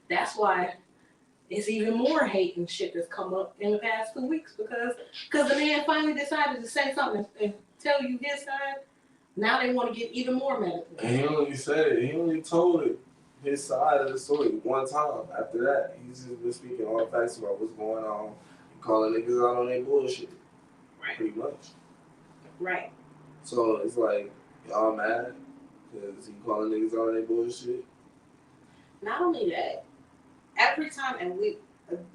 that's why it's even more hate and shit that's come up in the past 2 weeks, because the man finally decided to say something and tell you his side. Now they want to get even more mad at him. And he only said it. He only told it. His side of the story one time. After that, he's just been speaking all the facts about what's going on and calling niggas out on their bullshit. Right. Pretty much. Right. So it's like, y'all mad because he calling niggas out on their bullshit? Not only that, every time, and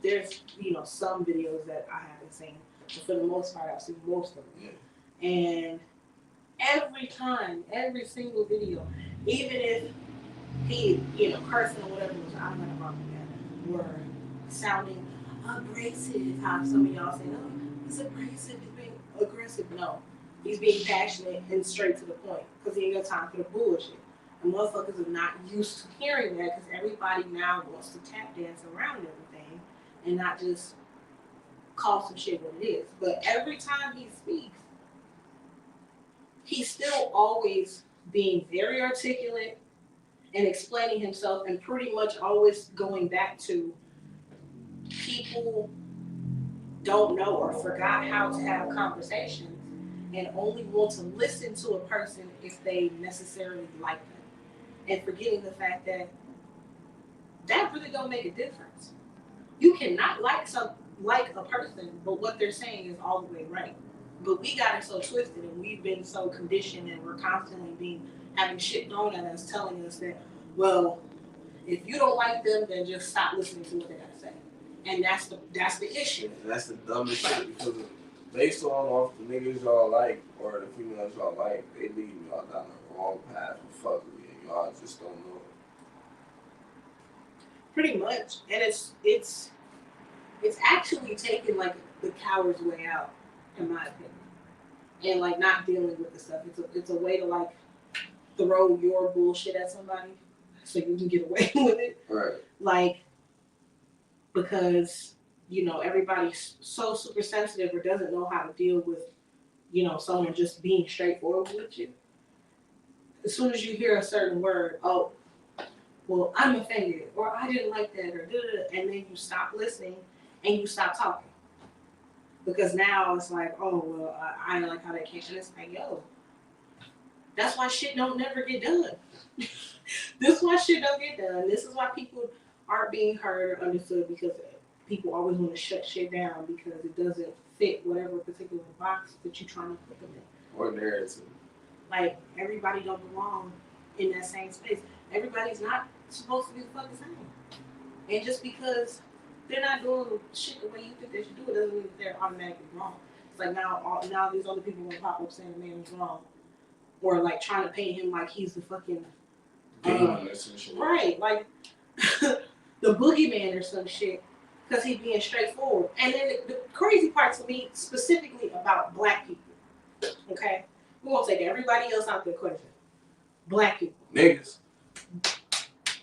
there's, some videos that I haven't seen, but for the most part, I've seen most of them. Yeah. And every time, every single video, even if he, cursing or whatever was out of my mouth, were sounding abrasive. How some of y'all say, "Oh, it's abrasive. He's being aggressive." No, he's being passionate and straight to the point, because he ain't got time for the bullshit. And motherfuckers are not used to hearing that, because everybody now wants to tap dance around everything and not just call some shit what it is. But every time he speaks, he's still always being very articulate and explaining himself, and pretty much always going back to people don't know or forgot how to have conversations and only want to listen to a person if they necessarily like them, and forgetting the fact that really don't make a difference. You cannot like a person, but what they're saying is all the way right. But we got it so twisted, and we've been so conditioned, and we're constantly having shit thrown at us, telling us that, well, if you don't like them, then just stop listening to what they gotta say. And that's the issue. And that's the dumbest shit, because based off the niggas y'all like, or the females y'all like, they lead y'all down the wrong path of fuckery, and y'all just don't know it. Pretty much. And it's actually taking, like, the coward's way out, in my opinion. And, like, not dealing with the stuff. It's a way to, like, throw your bullshit at somebody. so you can get away with it. Right. Like, because, you know, everybody's so super sensitive or doesn't know how to deal with, you know, someone just being straightforward with you. As soon as you hear a certain word, oh, well, I'm offended, or I didn't like that, or da-da-da, and then you stop listening and you stop talking. Because now it's like, oh, well, I didn't like how that came. And it's like, yo, that's why shit don't never get done. This is why shit don't get done. This is why people aren't being heard or understood, because people always want to shut shit down because it doesn't fit whatever particular box that you're trying to put them in. Or narrative. Like, everybody don't belong in that same space. Everybody's not supposed to be the fucking same. And just because they're not doing shit the way you think they should do it doesn't mean that they're automatically wrong. It's like now these other people want to pop up saying the man is wrong. Or like trying to paint him like he's the fucking right, like the boogeyman or some shit, because he's being straightforward. And then the crazy part to me, specifically about black people, okay? We won't take everybody else out the equation. Black people. Niggas.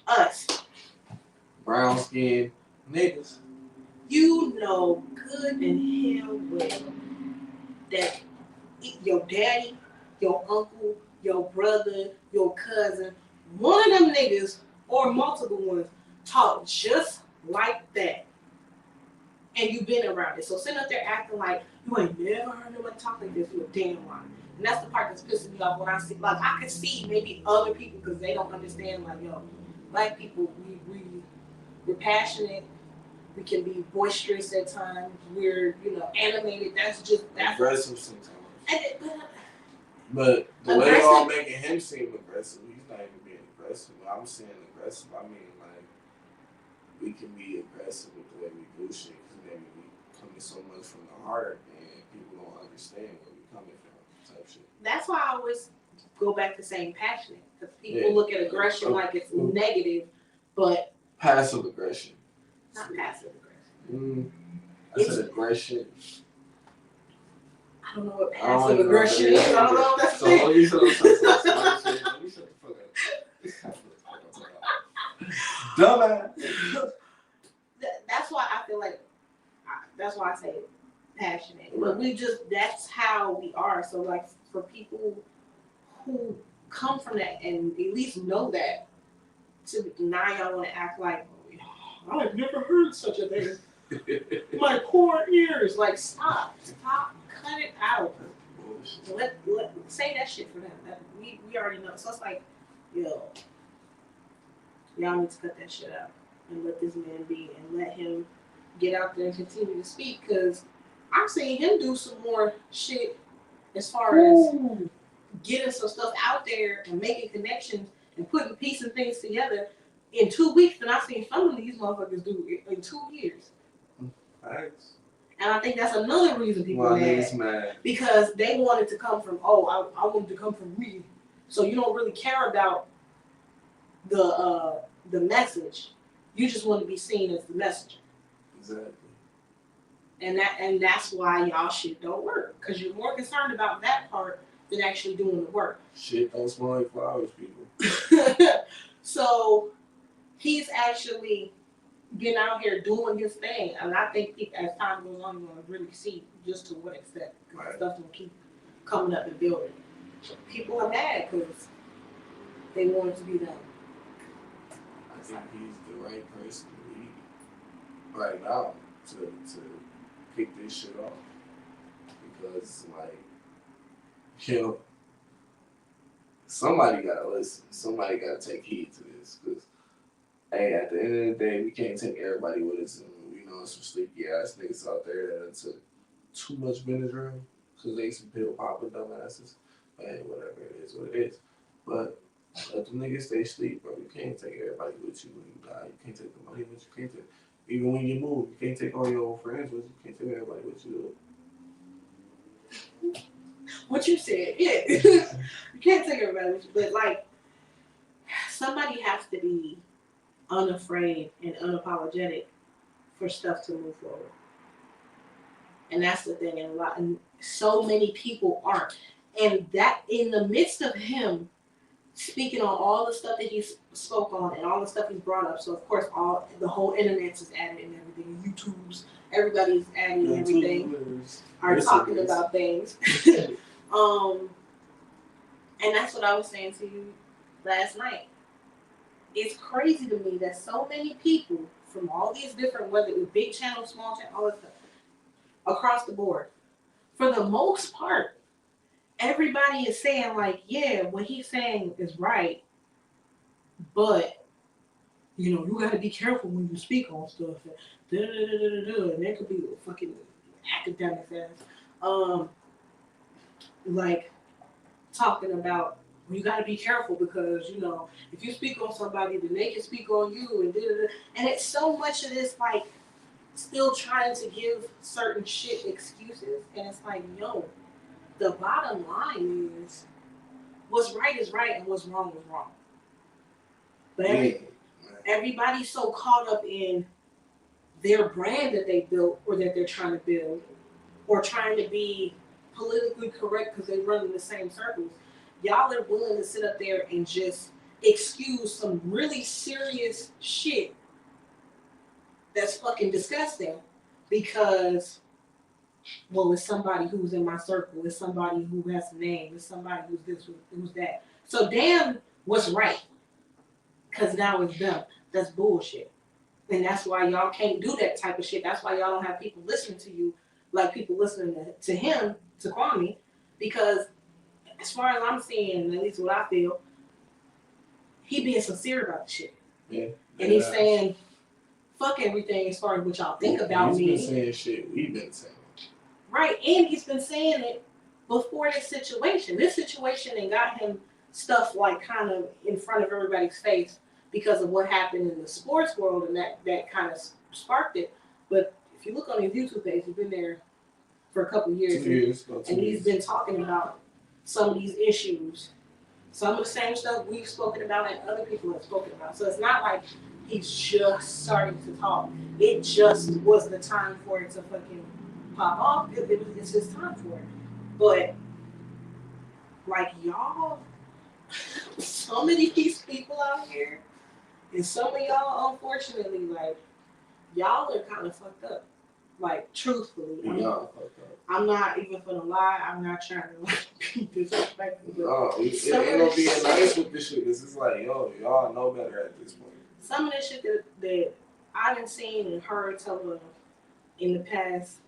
Us. Brown skin niggas. You know good and hell well that your daddy, your uncle, your brother, your cousin, one of them niggas or multiple ones talk just like that. And you've been around it. So sitting up there acting like you ain't never heard nobody talk like this, you're a damn liar. And that's the part that's pissing me off when I see, like, I can see maybe other people because they don't understand, like, yo, black people, we're passionate, we can be boisterous at times, we're, you know, animated, that's aggressive sometimes. But the way y'all making him seem aggressive, he's not even being aggressive. When I'm saying aggressive, I mean, like, we can be aggressive with the way we do shit, because maybe we coming so much from the heart and people don't understand where we coming from, type shit. That's why I always go back to saying passionate, because people look at aggression like it's negative, but passive aggression. Not passive aggression. I said aggression. I don't know what passive aggression is. I don't know what that's saying. Let me shut the fuck up. Dumbass. That's why I feel like, that's why I say passionate. But that's how we are. So, like, for people who come from that and at least know that, to now y'all want to act like, I've never heard such a thing. My poor ears. Like, stop, cut it out. Let say that shit for them. We already know. So it's like, yo, y'all need to cut that shit out and let this man be and let him get out there and continue to speak, because I'm seeing him do some more shit as far as getting some stuff out there and making connections and putting pieces and things together in 2 weeks than I've seen some of these motherfuckers do in 2 years. Thanks. And I think that's another reason people are mad. Because they wanted to come from, I wanted to come from me. So you don't really care about the message. You just want to be seen as the messenger. Exactly. And that's why y'all shit don't work. Because you're more concerned about that part than actually doing the work. Shit don't smell like flowers, people. So he's actually been out here doing his thing, and I think as time goes on, you're gonna really see just to what extent, because stuff will keep coming up and building. People are mad because they want it to be them. I think he's the right person to lead right now to kick this shit off, because, like, you know, somebody gotta listen. Somebody gotta take heed to this, because, hey, at the end of the day, we can't take everybody with us. And we know some sleepy ass niggas out there that took too much Benadryl because they some pill popping dumbasses. But hey, whatever, it is what it is. But let them niggas stay asleep, bro. You can't take everybody with you when you die. You can't take the money with you. You can't take, even when you move, you can't take all your old friends with you. You can't take everybody with you. What you said, yeah. You can't take everybody with you, but, like, somebody has to be unafraid and unapologetic for stuff to move forward. And that's the thing, and so many people aren't. And that, in the midst of him speaking on all the stuff that he spoke on and all the stuff he's brought up. So of course, all the whole internet is added and everything. YouTube's, everybody's adding and everything. Are talking about things. And that's what I was saying to you last night. It's crazy to me that so many people from all these different, whether it was big channel, small channel, all that stuff, across the board, for the most part, everybody is saying like, yeah, what he's saying is right, but you got to be careful when you speak on stuff. And there could be fucking academics ass, like talking about you got to be careful because if you speak on somebody, then they can speak on you, and it's so much of this like still trying to give certain shit excuses, and it's like, yo, the bottom line is what's right is right and what's wrong is wrong. But everybody's so caught up in their brand that they built or that they're trying to build or trying to be politically correct because they run in the same circles. Y'all are willing to sit up there and just excuse some really serious shit that's fucking disgusting because, well, it's somebody who's in my circle, it's somebody who has a name, it's somebody who's this, who's that. So damn what's right, because now it's them. That's bullshit. And that's why y'all can't do that type of shit. That's why y'all don't have people listening to you like people listening to him, to Kwame, because as far as I'm seeing, at least what I feel, he being sincere about the shit. Yeah. And he's saying, fuck everything as far as what y'all think about me. He's been saying shit we've been saying. Right, and he's been saying it before this situation. This situation and got him stuff like kind of in front of everybody's face because of what happened in the sports world, and that kind of sparked it. But if you look on his YouTube page, he's been there for a couple of years. And he's been talking about some of these issues. Some of the same stuff we've spoken about and other people have spoken about. So it's not like he's just starting to talk. It just was the time for it to fucking pop off. It's his time for it. But, like, y'all, some of these people out here, and some of y'all, unfortunately, like, y'all are kind of fucked up. Like, truthfully. I'm not even gonna lie. I'm not trying to like be disrespectful. No, it ain't no being nice with this shit. This is like, yo, y'all know better at this point. Some of the shit that I done seen and heard tell of in the past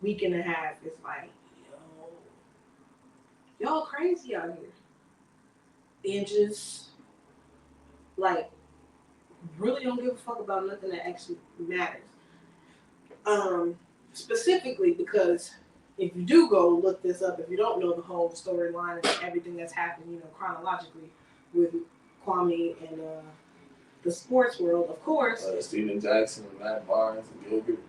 week and a half is like, y'all crazy out here. And just like really don't give a fuck about nothing that actually matters. Specifically because if you do go look this up, if you don't know the whole storyline and everything that's happened, chronologically with Kwame and the sports world, of course. Stephen Jackson, Matt Barnes, and Gilbert.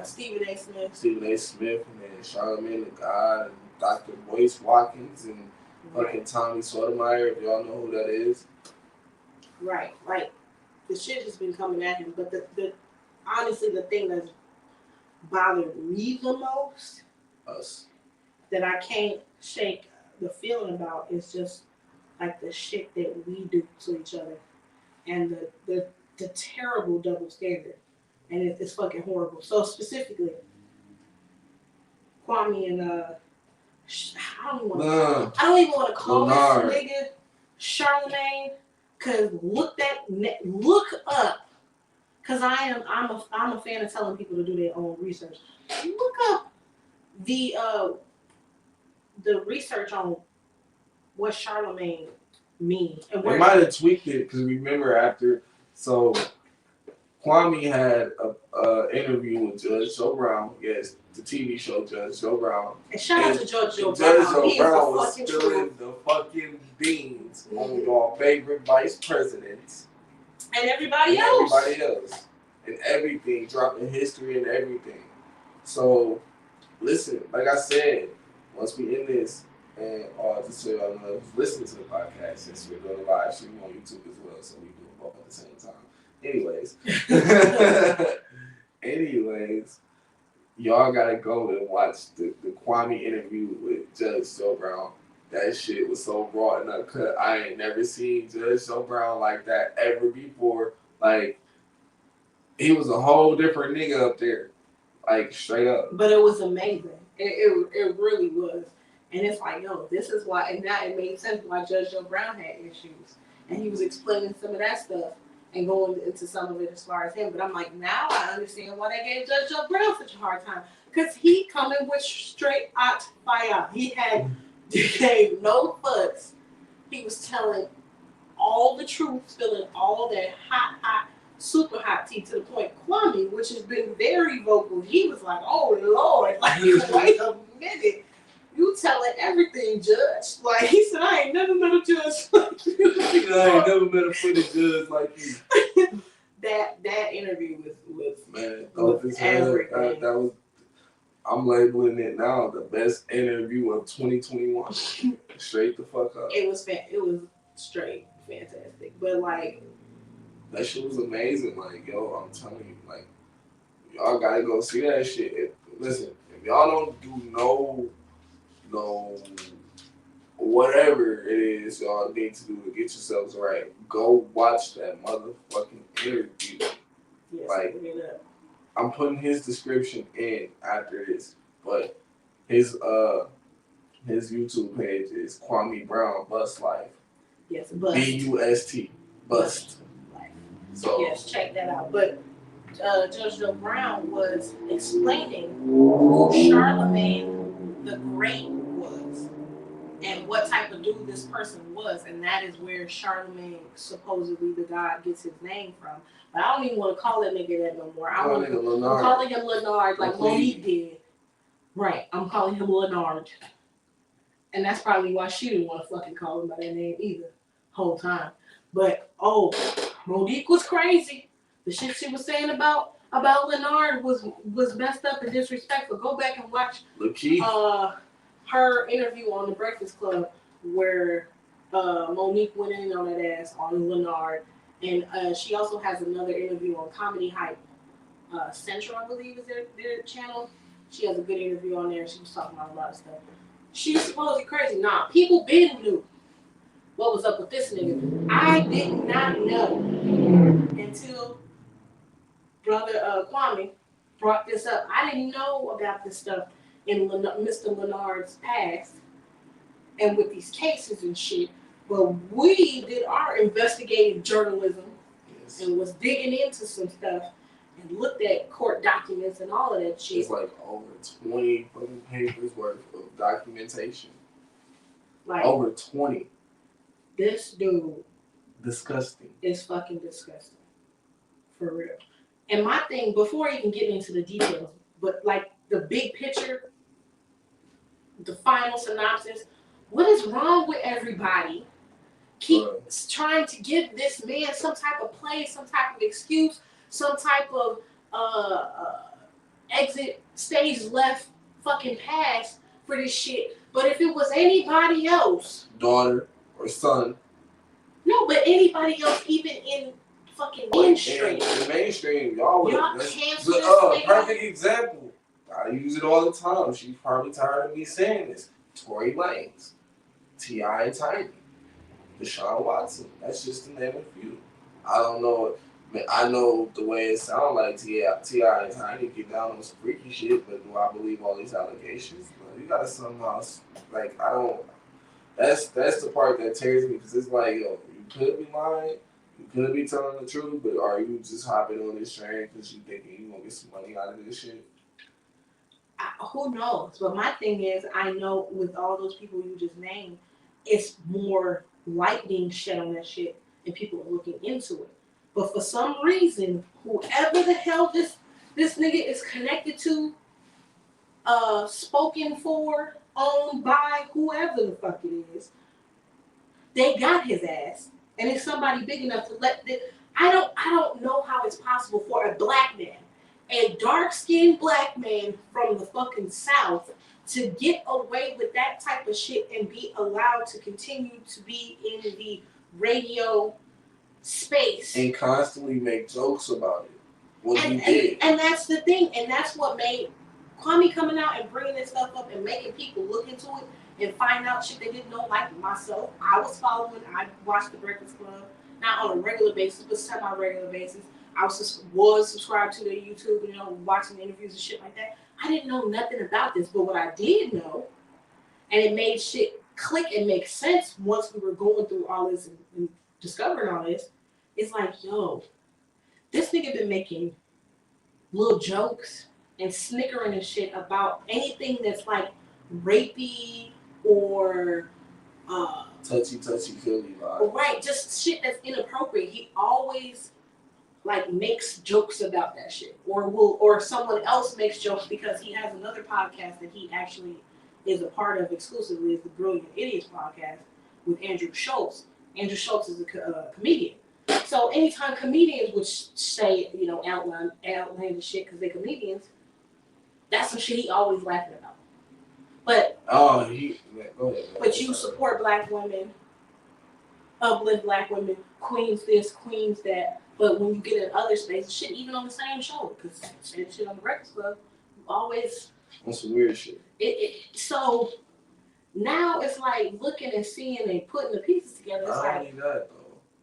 Stephen A. Smith. Stephen A. Smith, and then Charlamagne the God, and Dr. Boyce Watkins, and fucking Tommy Sotomayor, if y'all know who that is. Right, like the shit has been coming at him, but the honestly the thing that's bothered me the most, that I can't shake the feeling about, is just like the shit that we do to each other, and the terrible double standard, and it's fucking horrible. So specifically, Kwame and I don't even want to call this nigga Charlamagne, cause look up. Because I'm a fan of telling people to do their own research. Look up the research on what Charlamagne means. They might have tweaked it because remember after, so Kwame had a interview with Judge Joe Brown. Yes, the TV show Judge Joe Brown. And shout out to Judge Joe Brown. Judge Joe Brown was spilling the fucking beans on your favorite vice presidents. And everybody else. And everything, dropping history and everything. So, listen, like I said, once we end this, and just so y'all know, listen to the podcast since we're doing a live stream on YouTube as well, so we do it both at the same time. Anyways, y'all gotta go and watch the Kwame interview with Judge Joe Brown. That shit was so raw and uncut. I ain't never seen Judge Joe Brown like that ever before. Like, he was a whole different nigga up there. Like, straight up. But it was amazing. It really was. And it's like, yo, this is why, and now it made sense why Judge Joe Brown had issues. And he was explaining some of that stuff and going into some of it as far as him. But I'm like, now I understand why they gave Judge Joe Brown such a hard time. Because he coming with straight out fire. He gave no fucks. He was telling all the truth, spilling all that hot, super hot tea to the point. Kwame, which has been very vocal, he was like, oh Lord, like, wait a minute. You telling everything, Judge. Like, he said, I ain't never met a judge like you. I ain't never met a footed judge like you. that interview was man, was everything. That was, I'm labeling it now the best interview of 2021. Straight the fuck up. It was straight fantastic. But like, that shit was amazing. Like, yo, I'm telling you, like, y'all gotta go see that shit. Listen, if y'all don't do no whatever it is y'all need to do to get yourselves right, go watch that motherfucking interview. Yes, like, I'm putting his description in after this, but his YouTube page is Kwame Brown Bust Life. Yes, Bust. B-U-S-T. Bust Life. So yes, check that out. But Judge Joe Brown was explaining who Charlemagne the Great was and what type of dude this person was, and that is where Charlemagne, supposedly the god, gets his name from. But I don't even want to call that nigga that no more. I'm calling him Leonard, like Monique did. Right, I'm calling him Leonard. And that's probably why she didn't want to fucking call him by that name either, whole time. But, Monique was crazy. The shit she was saying about Leonard was messed up and disrespectful. Go back and watch her interview on The Breakfast Club where Monique went in on that ass on Leonard. And she also has another interview on Comedy Hype Central, I believe is their channel. She has a good interview on there. She was talking about a lot of stuff. She's supposedly crazy. Nah, people been knew what was up with this nigga. I did not know until Brother Kwame brought this up. I didn't know about this stuff in Mr. Leonard's past and with these cases and shit. But we did our investigative journalism and was digging into some stuff and looked at court documents and all of that shit. It's like over 20 fucking papers worth of documentation. Like, over 20. This dude. Disgusting. Is fucking disgusting. For real. And my thing, before I even get into the details, but like the big picture, the final synopsis, what is wrong with everybody? Keep trying to give this man some type of play, some type of excuse, some type of exit stage left fucking pass for this shit. But if it was anybody else, daughter or son, no, but anybody else, even in fucking mainstream, in mainstream, y'all cancel this. Perfect example. I use it all the time. She's probably tired of me saying this. Tory Lanez, T.I. and Tiny, Deshaun Watson. That's just to name a few. I don't know. I know the way it sounds like T.I. and Tiny get down on some freaky shit, but do I believe all these allegations? You gotta somehow, like, I don't. That's the part that tears me, because it's like, yo, you could be lying, you could be telling the truth, but are you just hopping on this train because you thinking you gonna get some money out of this shit? Who knows? But my thing is, I know with all those people you just named, it's more light being shed on that shit, and people are looking into it. But for some reason, whoever the hell this nigga is connected to, spoken for, owned by, whoever the fuck it is, they got his ass, and it's somebody big enough to let this. I don't know how it's possible for a black man, a dark-skinned black man from the fucking South, to get away with that type of shit and be allowed to continue to be in the radio space and constantly make jokes about it. What he did. And that's the thing, and that's what made Kwame coming out and bringing this stuff up and making people look into it and find out shit they didn't know. Like myself, I watched The Breakfast Club, not on a regular basis, but semi-regular basis. I was subscribed to their YouTube, watching interviews and shit like that. I didn't know nothing about this, but what I did know, and it made shit click and make sense once we were going through all this and discovering all this. It's like, yo, this nigga been making little jokes and snickering and shit about anything that's like rapey or touchy feely vibe. right, just shit that's inappropriate. He always like makes jokes about that shit, or someone else makes jokes because he has another podcast that he actually is a part of exclusively, is the Brilliant Idiots podcast with Andrew Schultz. Andrew Schultz is a comedian. So anytime comedians would say, outlandish shit because they're comedians, that's some shit he always laughing about. But go ahead. But you support black women, uplift black women, queens this, queens that. But when you get in other spaces, shit, even on the same show, because shit on the Breakfast Club, you always on some weird shit. So now it's like looking and seeing and putting the pieces together. It's not only that though.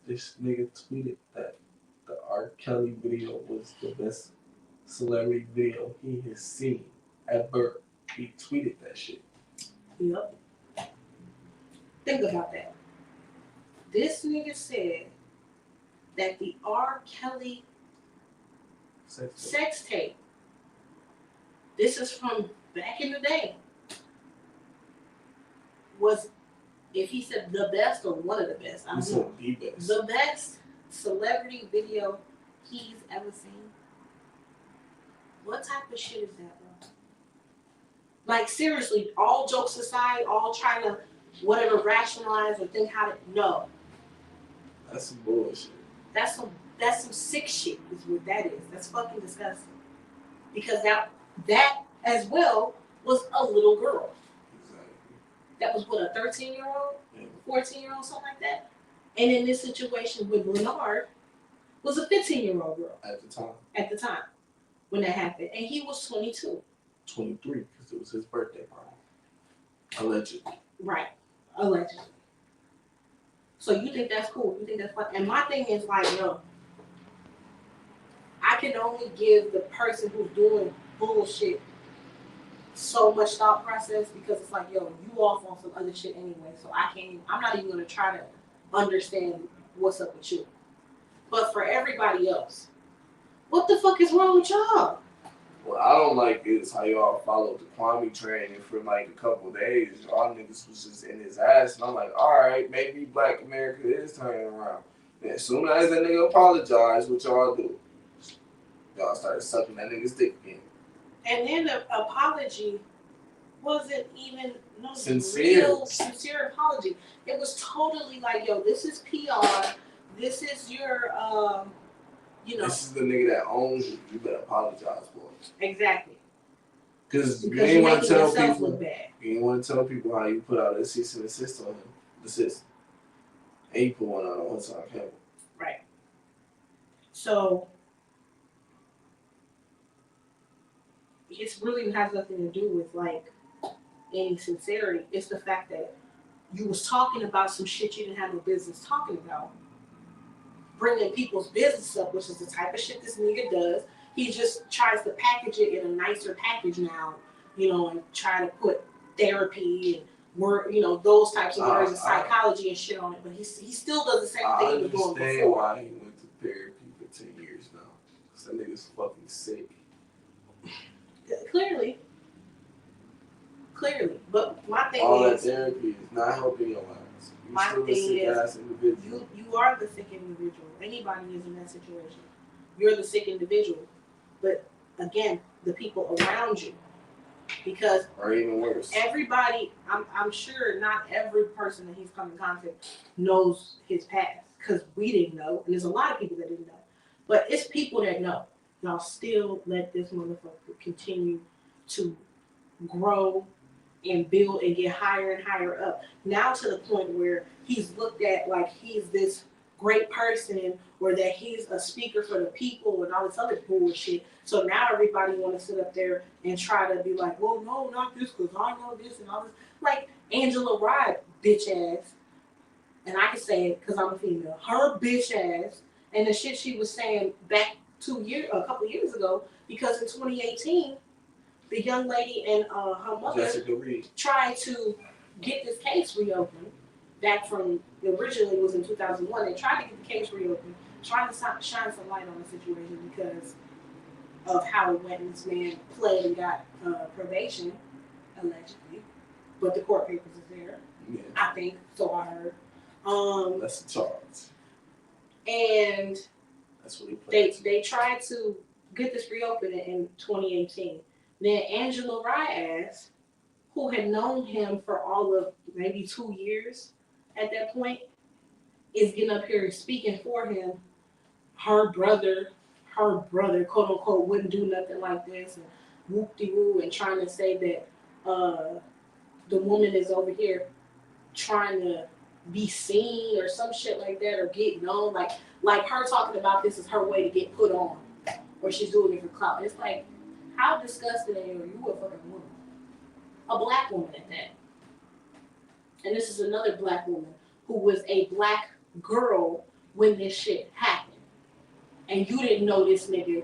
This nigga tweeted that the R. Kelly video was the best celebrity video he has seen ever. He tweeted that shit. Yep. Think about that. This nigga said that the R. Kelly sex tape, this is from back in the day, was, if he said the best or one of the best, I don't know. The best. The best celebrity video he's ever seen. What type of shit is that, bro? Like, seriously, all jokes aside, all trying to whatever rationalize or think how to, no. That's some bullshit. That's some sick shit is what that is. That's fucking disgusting. Because that as well was a little girl. Exactly. That was what, a 13-year-old? Yeah. 14-year-old, something like that? And in this situation with Leonard, was a 15-year-old girl. At the time. When that happened. And he was 22. 23, because it was his birthday party. Allegedly. Right. Allegedly. So you think that's cool? You think that's fun? And my thing is like, no. I can only give the person who's doing bullshit so much thought process, because it's like, yo, you off on some other shit anyway. So I'm not even gonna try to understand what's up with you. But for everybody else, what the fuck is wrong with y'all? What I don't like is how y'all followed the Kwame train, and for like a couple of days, y'all niggas was just in his ass, and I'm like, alright, maybe Black America is turning around. And as soon as that nigga apologized, what y'all do? Y'all started sucking that nigga's dick again. And then the apology wasn't even sincere apology. It was totally like, yo, this is PR. This is your, This is the nigga that owns you. You better apologize for it. Exactly. Because you ain't want to tell people. Look bad. You ain't want to tell people how you put out a cease and desist on him. Desist. And you put one out on Hudson Campbell. Right. So it really has nothing to do with like any sincerity. It's the fact that you was talking about some shit you didn't have no business talking about. Bringing people's business up, which is the type of shit this nigga does. He just tries to package it in a nicer package now, and try to put therapy and word, those types of words and psychology and shit on it. But he still does the same thing he was doing before. I understand why he went to therapy for 10 years now. Because that nigga's fucking sick. Clearly. But my thing all is, that therapy is not helping your ass. My thing is, you are the sick individual. Anybody is in that situation. You're the sick individual. But again, the people around you. Because or even worse. Everybody, I'm sure not every person that he's come in contact knows his past. Because we didn't know. And there's a lot of people that didn't know. But it's people that know. Y'all still let this motherfucker continue to grow and build and get higher and higher up. Now to the point where he's looked at like he's this great person or that he's a speaker for the people and all this other bullshit. So now everybody want to sit up there and try to be like, well, no, not this because I know this and all this. Like Angela Rye, bitch ass, and I can say it because I'm a female. Her bitch ass and the shit she was saying back a couple years ago, because in 2018, the young lady and her mother tried to get this case reopened back from originally was in 2001. They tried to get the case reopened, trying to shine some light on the situation because of how it went. And this man pled and got probation, allegedly, but the court papers is there. Yeah. I think so. I heard. That's a charge. And that's what they tried to get this reopened in 2018. Then Angela Rye asked, who had known him for all of maybe 2 years at that point, is getting up here speaking for him. Her brother, quote unquote, wouldn't do nothing like this, and whoop-de-woo, and trying to say that the woman is over here trying to be seen or some shit like that, or get known. Like her talking about this is her way to get put on, or she's doing it for clout. It's like, how disgusting are you? You a fucking woman. A black woman at that. And this is another black woman who was a black girl when this shit happened. And you didn't know this nigga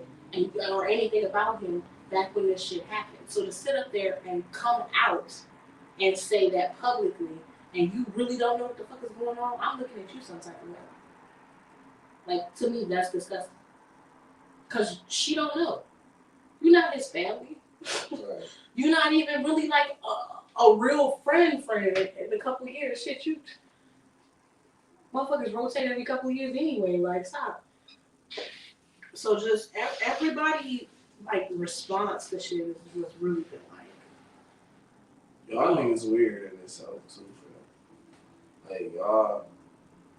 or anything about him back when this shit happened. So to sit up there and come out and say that publicly, and you really don't know what the fuck is going on, I'm looking at you some type of way. Like, to me, that's disgusting. Because she don't know. You're not his family. Right. You're not even really like a real friend in a couple of years. Shit, you motherfuckers rotate every couple of years anyway. Like, stop. So just everybody like response to shit is what's really been like. Y'all niggas weird in this house too. Like y'all,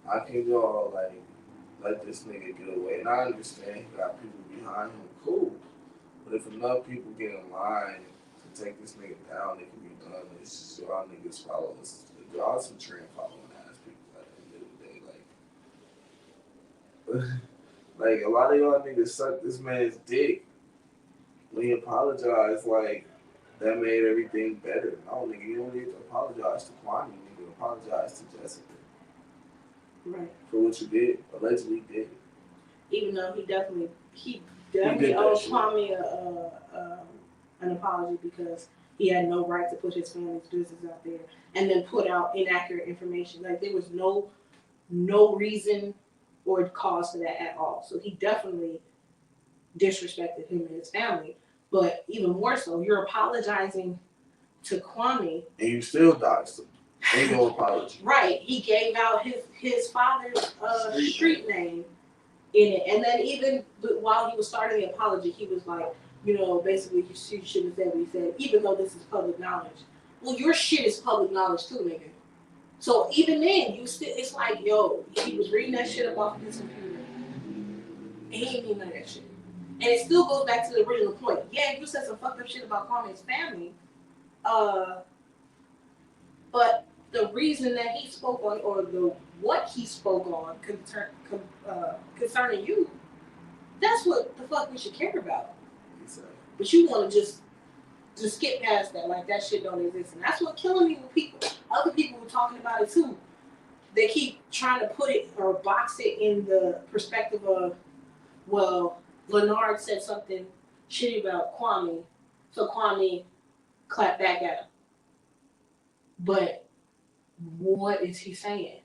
I can go like let this nigga get away, and I understand he got people behind him. Cool. But if enough people get in line to take this nigga down, it can be done. It's just y'all niggas follow us. Y'all some trend following ass people at the end of the day. Like a lot of y'all niggas suck this man's dick. When he apologized, like that made everything better. No, nigga, you don't need to apologize to Kwame. You need to apologize to Jessica. Right. For what you did, allegedly did. Even though he definitely owes Kwame an apology because he had no right to put his family's business out there and then put out inaccurate information. Like there was no reason or cause for that at all. So he definitely disrespected him and his family. But even more so, you're apologizing to Kwame. And you still dodged him. Ain't no apology. Right. He gave out his father's street name in it. And then even while he was starting the apology, he was like, you know, basically you shouldn't have said what he said, even though this is public knowledge. Well, your shit is public knowledge too, nigga. So even then, it's like, yo, he was reading that shit up off of his computer. And he didn't mean none of that shit. And it still goes back to the original point. Yeah, you said some fucked up shit about Kwame's family. But the reason that he spoke on, or what he spoke on concerning you, that's what the fuck we should care about. Exactly. But you want to just skip past that, like that shit don't exist. And that's what killing me with people. Other people were talking about it too. They keep trying to put it or box it in the perspective of, well, Leonard said something shitty about Kwame, so Kwame clapped back at him. But what is he saying?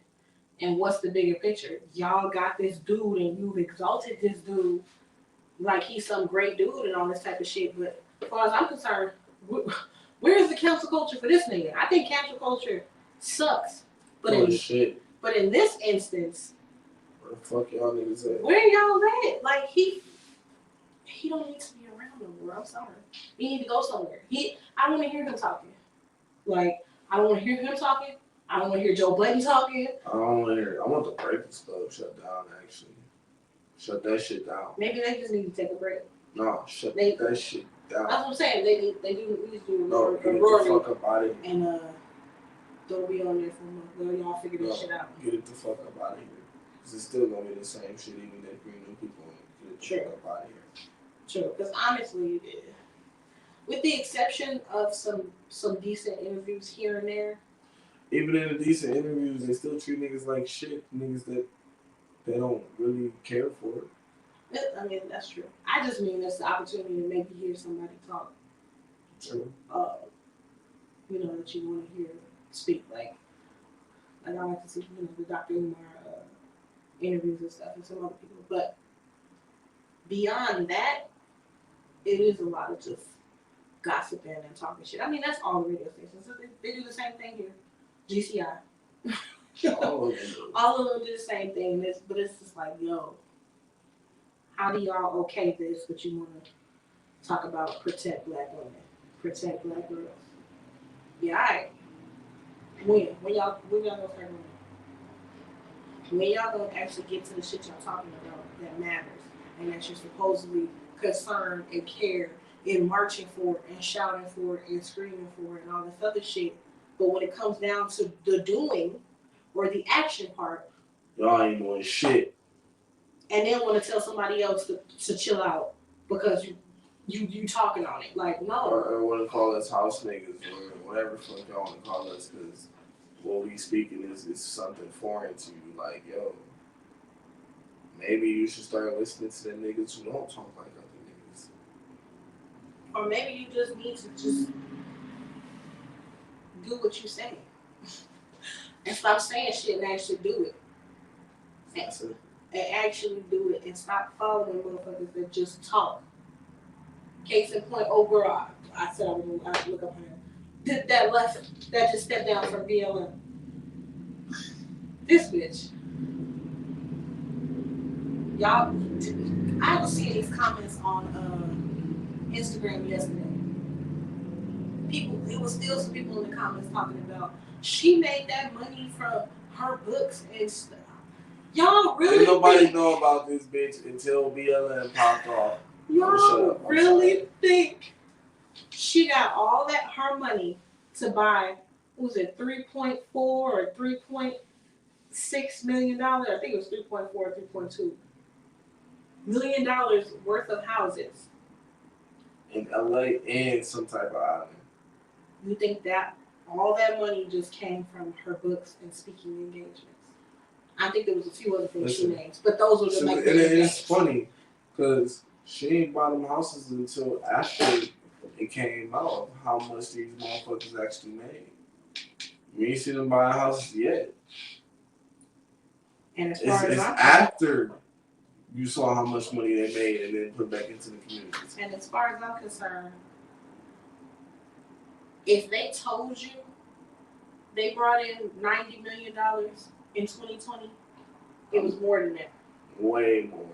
And what's the bigger picture? Y'all got this dude and you've exalted this dude like he's some great dude and all this type of shit. But as far as I'm concerned, where is the cancel culture for this nigga? I think cancel culture sucks. But but in this instance, where the fuck y'all niggas at? Where y'all at? Like he don't need to be around no more. I'm sorry. He need to go somewhere. I don't want to hear him talking. Like I don't want to hear him talking. I don't want to hear Joe Budden talking. I don't want to hear. I want the Breakfast Club shut down. Actually, shut that shit down. Maybe they just need to take a break. No, shut that shit down. That's what I'm saying. They need to do no, get the fuck up out of here. And don't be on there for a month. Well, y'all figure this shit out. Get it the fuck up out of here. Because it's still gonna be the same shit, even if we new people get the fuck up out of here. True, because honestly, with the exception of some decent interviews here and there. Even in the decent interviews, they still treat niggas like shit. Niggas that they don't really care for. I mean, that's true. I just mean that's the opportunity to maybe hear somebody talk. True. That you want to hear speak. Like I like to see, the Dr. Umar interviews and stuff and some other people. But beyond that, it is a lot of just gossiping and talking shit. I mean, that's all the radio stations. So they do the same thing here. GCI. All of them do the same thing. But it's just like, yo, how do y'all okay this, but you want to talk about protect black women, protect black girls? Yeah, all right. When y'all gonna start doing that? When y'all gonna actually get to the shit y'all talking about that matters and that you're supposedly concerned and care and marching for it and shouting for it and screaming for it and all this other shit. But when it comes down to the doing or the action part, y'all ain't doing shit. And then want to tell somebody else to chill out because you talking on it. Like, no. Or want to call us house niggas or whatever fuck y'all want to call us because what we speaking is something foreign to you. Like, yo, maybe you should start listening to the niggas who don't talk like other niggas. Or maybe you just need to just do what you say. And stop saying shit and actually do it. And actually do it and stop following motherfuckers that just talk. Case in point, overall, I said I would look up her. That just stepped down from BLM. This bitch. Y'all, I was seeing these comments on Instagram yesterday. It was still some people in the comments talking about she made that money from her books and stuff. Y'all really Ain't nobody know about this bitch until BLM popped off. Y'all really think she got all that her money to buy, what was it, 3.4 or 3.6 million dollars? I think it was 3.4 or 3.2 million dollars worth of houses in LA and some type of island. You think that all that money just came from her books and speaking engagements? I think there was a few other things she named, but those were the and it's funny because she ain't bought them houses until after it came out how much these motherfuckers actually made. You ain't seen them buy houses yet. And as far as it's after you saw how much money they made and then put back into the communities. And as far as I'm concerned, if they told you they brought in $90 million in 2020, it was more than that. Way more.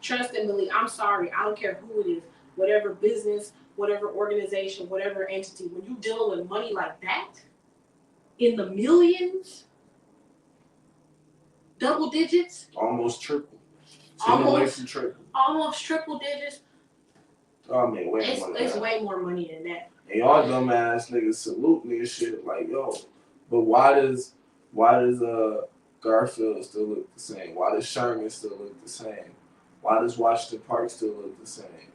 Trust and believe. I'm sorry. I don't care who it is. Whatever business, whatever organization, whatever entity. When you deal with money like that, in the millions, double digits. Almost triple. Almost triple digits. I mean, it's way more money than that. And y'all dumbass niggas salute me and shit like, yo, but why does Garfield still look the same? Why does Sherman still look the same? Why does Washington Park still look the same?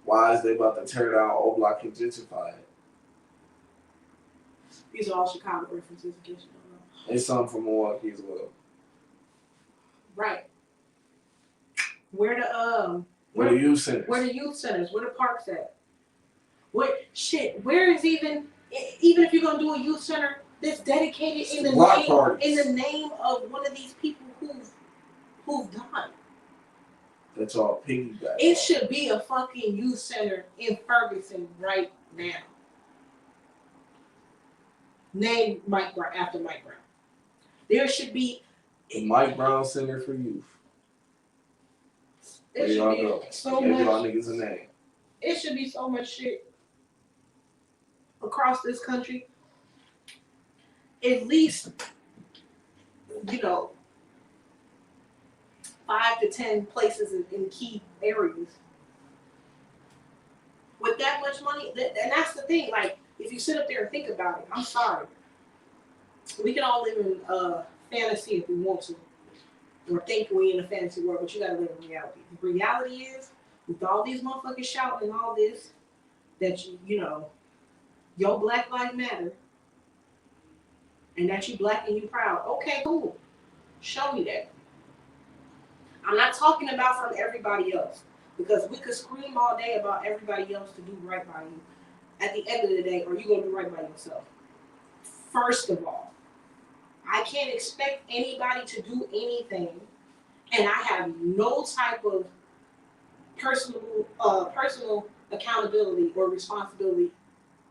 Why is they about to tear down O Block and gentrify it? These are all Chicago references in case you don't know. And some from Milwaukee as well. Right. Where the youth centers? Where the youth centers? Where the parks at? Where is even if you're gonna do a youth center that's dedicated in the name of one of these people who've died? That's all piggyback. It should be a fucking youth center in Ferguson right now. Named after Mike Brown. There should be the Mike Brown Center for Youth. There should be so much. Y'all niggas a name. It should be so much shit across this country. At least, 5 to 10 places in key areas. With that much money, and that's the thing. Like, if you sit up there and think about it, I'm sorry. We can all live in fantasy if we want to. or think we in a fantasy world, but you gotta live in reality. The reality is, with all these motherfuckers shouting and all this, that you know, your Black Lives Matter, and that you black and you proud. Okay, cool. Show me that. I'm not talking about from everybody else, because we could scream all day about everybody else to do right by you. At the end of the day, are you gonna do right by yourself? First of all, I can't expect anybody to do anything, and I have no type of personal accountability or responsibility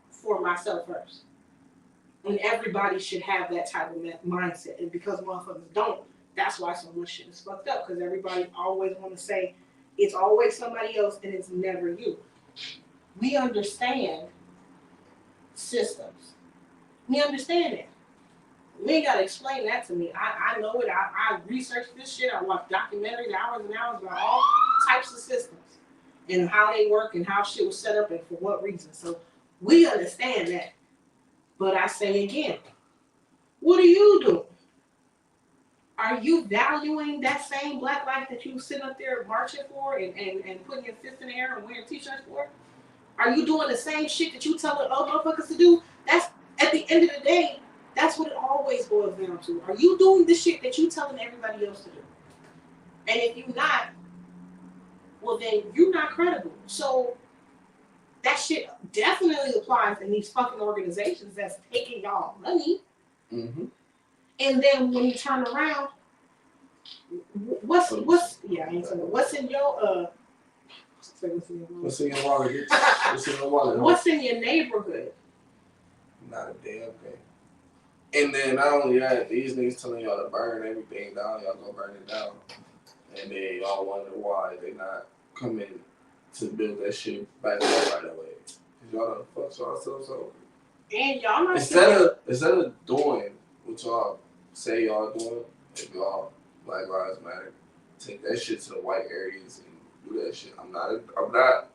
for myself first. And everybody should have that type of mindset. And because motherfuckers don't, that's why so much shit is fucked up. Because everybody always want to say it's always somebody else and it's never you. We understand systems. We understand it. You ain't gotta explain that to me. I know it. I researched this shit. I watched documentaries, hours and hours about all types of systems and how they work and how shit was set up and for what reason. So we understand that. But I say again, what are you doing? Are you valuing that same black life that you sit up there marching for and putting your fist in the air and wearing t-shirts for? Are you doing the same shit that you telling other motherfuckers to do? That's at the end of the day, that's what it always boils down to. Are you doing the shit that you telling everybody else to do? And if you're not, well then you're not credible. So that shit definitely applies in these fucking organizations that's taking y'all money. Mm-hmm. And then when you turn around, what's in your what's in your What's in your wallet? What's in your wallet? What's in your neighborhood? Not a damn thing. And then not only that, these niggas telling y'all to burn everything down, y'all go burn it down. And then y'all wonder why they not coming to build that shit back up right away. Cause y'all done fucked yourselves over. And y'all not instead of doing what y'all say y'all doing, if y'all Black Lives Matter, take that shit to the white areas and do that shit. I'm not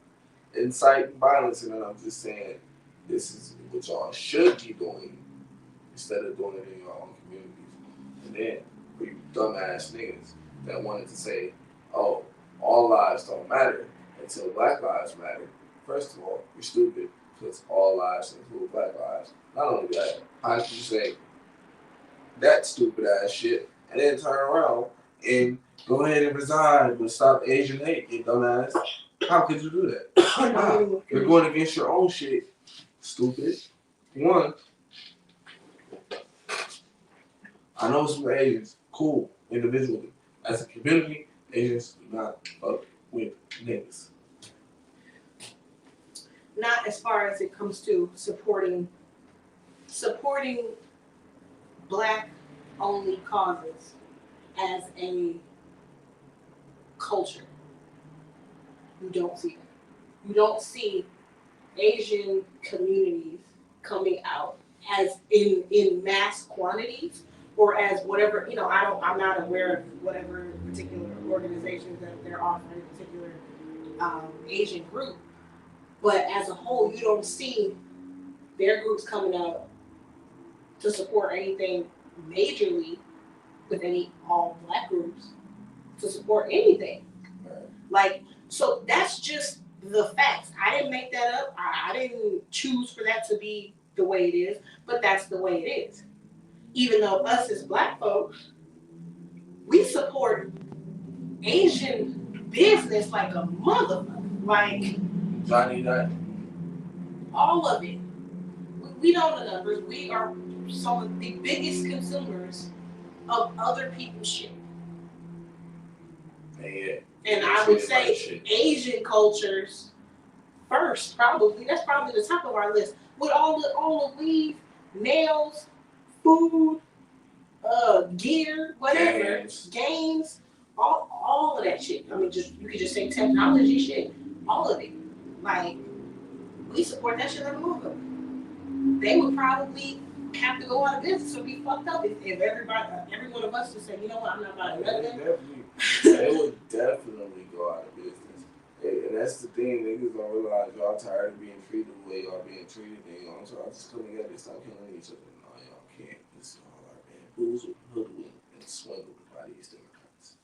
inciting violence, and I'm just saying this is what y'all should be doing instead of doing it in your own communities. And then for you dumbass niggas that wanted to say, oh, all lives don't matter until Black Lives matter. First of all, you're stupid because all lives include Black lives. Not only that, how can you say that stupid ass shit and then turn around and go ahead and resign but stop Asian hate, you dumbass? How could you do that? How? You're going against your own shit, stupid. One, I know some Asians, cool, individually. As a community, Asians do not fuck with niggas. Not as far as it comes to supporting black only causes as a culture. You don't see that. You don't see Asian communities coming out as in mass quantities or as whatever, I'm not aware of whatever particular organizations that they're offering a particular Asian group, but as a whole you don't see their groups coming out to support anything majorly with any all black groups to support anything. Like, so that's just the facts. I didn't make that up. I didn't choose for that to be the way it is, but that's the way it is. Even though us as black folks, we support Asian business like a motherfucker. Like, Johnny that. all of it. We know the numbers. We are some of the biggest consumers of other people's shit. Yeah. And I would say Asian cultures first, probably. That's probably the top of our list. With all the weave, nails, food, gear, whatever, games, all of that shit. I mean, you could just say technology shit, all of it. Like, we support that shit like a motherfucker. They would probably have to go out of business or be fucked up if every one of us would say, you know what, I'm not buying nothing. They would definitely go out of business. And that's the thing, niggas don't realize y'all tired of being treated the way y'all being treated, and y'all try to just come together and stop killing each other. No, y'all can't. This is all our bamboozled, hoodwinked, and swindled by these Democrats.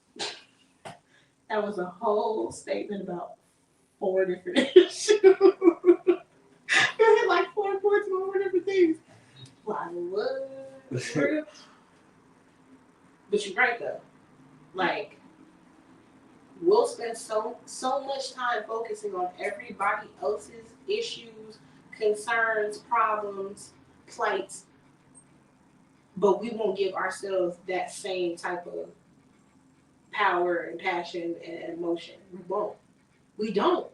That was a whole statement about 4 different issues. It had like 4 points on 4 different things. Like, what? For real? But you're right though. Like, we'll spend so much time focusing on everybody else's issues, concerns, problems, plights, but we won't give ourselves that same type of power and passion and emotion. We won't. We don't.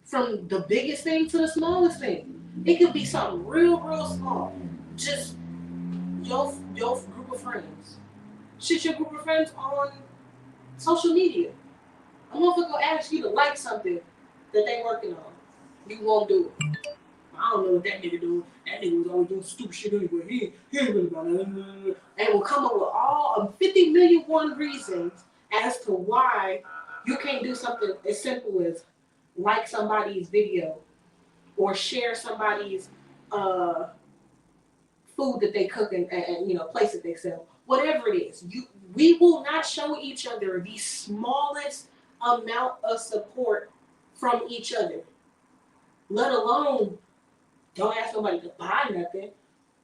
From the biggest thing to the smallest thing. It could be something real small. Just your group of friends. Shit, your group of friends on social media. A motherfucker will ask you to like something that they working on. You won't do it. I don't know what that nigga doing. That nigga was always doing stupid shit anyway. He ain't really about it. And will come up with all of 50 million one reasons as to why you can't do something as simple as like somebody's video or share somebody's food that they cook and place that they sell. Whatever it is, we will not show each other the smallest amount of support from each other. Let alone don't ask somebody to buy nothing,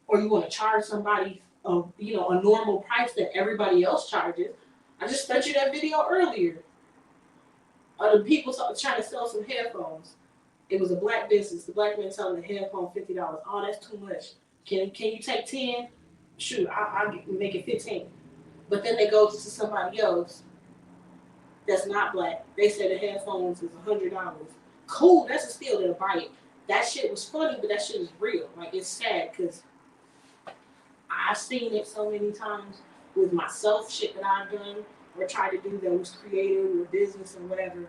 or you want to charge somebody a normal price that everybody else charges. I just sent you that video earlier of the people trying to sell some headphones. It was a black business. The black man selling the headphone $50. Oh, that's too much. Can you take 10? Shoot, I'll make it 15. But then they go to somebody else that's not black. They say the headphones is $100. Cool, that's a steal. They'll buy it. That shit was funny, but that shit is real. Like, it's sad because I've seen it so many times with myself, shit that I've done or tried to do that was creative or business or whatever.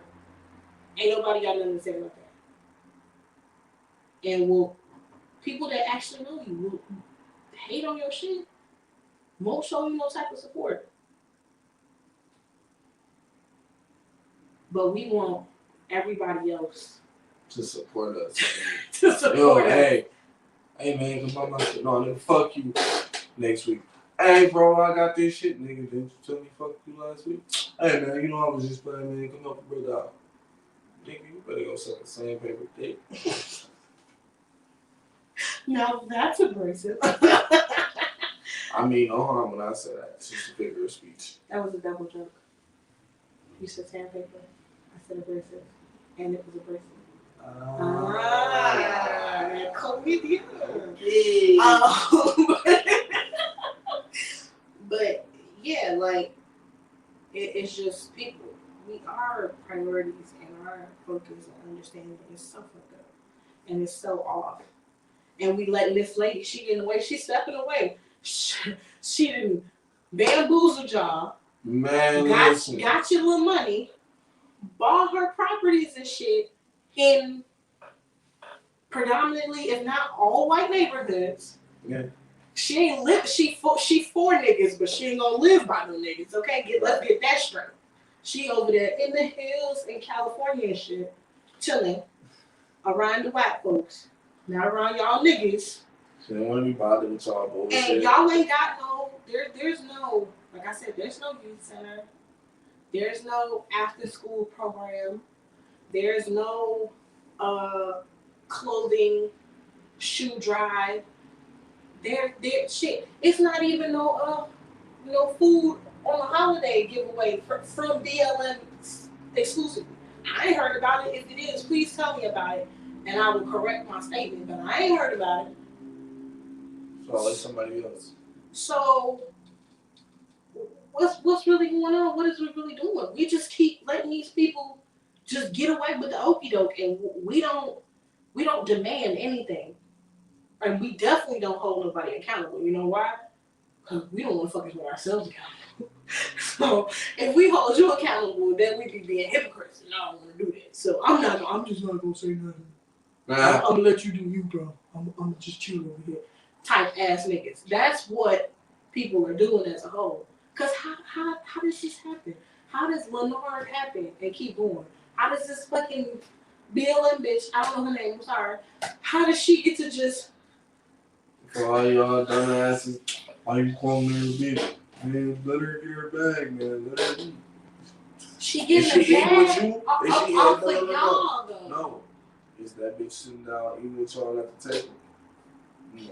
Ain't nobody got nothing to say about that. And people that actually know you will hate on your shit, won't show you no type of support. But we want everybody else to support us. to support us. Hey man, come on my shit. No, nigga, fuck you next week. Hey bro, I got this shit, nigga. Didn't you tell me fuck you last week? Hey man, I was just playing, man. Come help your brother out. Nigga, you better go suck the same paper dick. Now that's abrasive. I mean, no harm when I say that. It's just a figure of speech. That was a double joke. You said sandpaper. I said abrasive. And it was abrasive. Comedian. But yeah, like it's just people. Our priorities and our focus and understanding is so fucked up, and it's so off. And we letting this lady, she in the way, she's stepping away. She didn't bamboozle y'all. Man, got your little money, bought her properties and shit in predominantly, if not all white neighborhoods. Yeah. She ain't live. She for niggas, but she ain't gonna live by them niggas. Okay, let's get that straight. She over there in the hills in California and shit, chilling around the white folks, not around y'all niggas. She don't want to be bothered with y'all bullshit. And y'all ain't got no. There's no. Like I said, there's no youth center. There's no after school program. There's no clothing, shoe drive. There shit. It's not even no food on the holiday giveaway from BLM exclusively. I ain't heard about it. If it is, please tell me about it, and I will correct my statement. But I ain't heard about it. So I'll let somebody else. So what's really going on? What is we really doing? We just keep letting these people just get away with the okie doke, and we don't demand anything. And we definitely don't hold nobody accountable. You know why? Because we don't want to fucking hold ourselves accountable. So if we hold you accountable, then we be being hypocrites, and I don't want to do that. So I'm just not gonna say nothing. I'm gonna let you do you, bro. I'm gonna just chill over here. Type ass niggas. That's what people are doing as a whole. Cause how does this happen? How does Lenore happen and keep going? How does this fucking BLM bitch, I don't know her name, I'm sorry. How does she get to just... For all y'all dumbasses, why you calling her a bitch? Man, let her get her bag, man. Let her eat. She getting Is she a eating with bag you? off Is she of no, y'all though. No. Is that bitch sitting down eating with y'all at the table? No,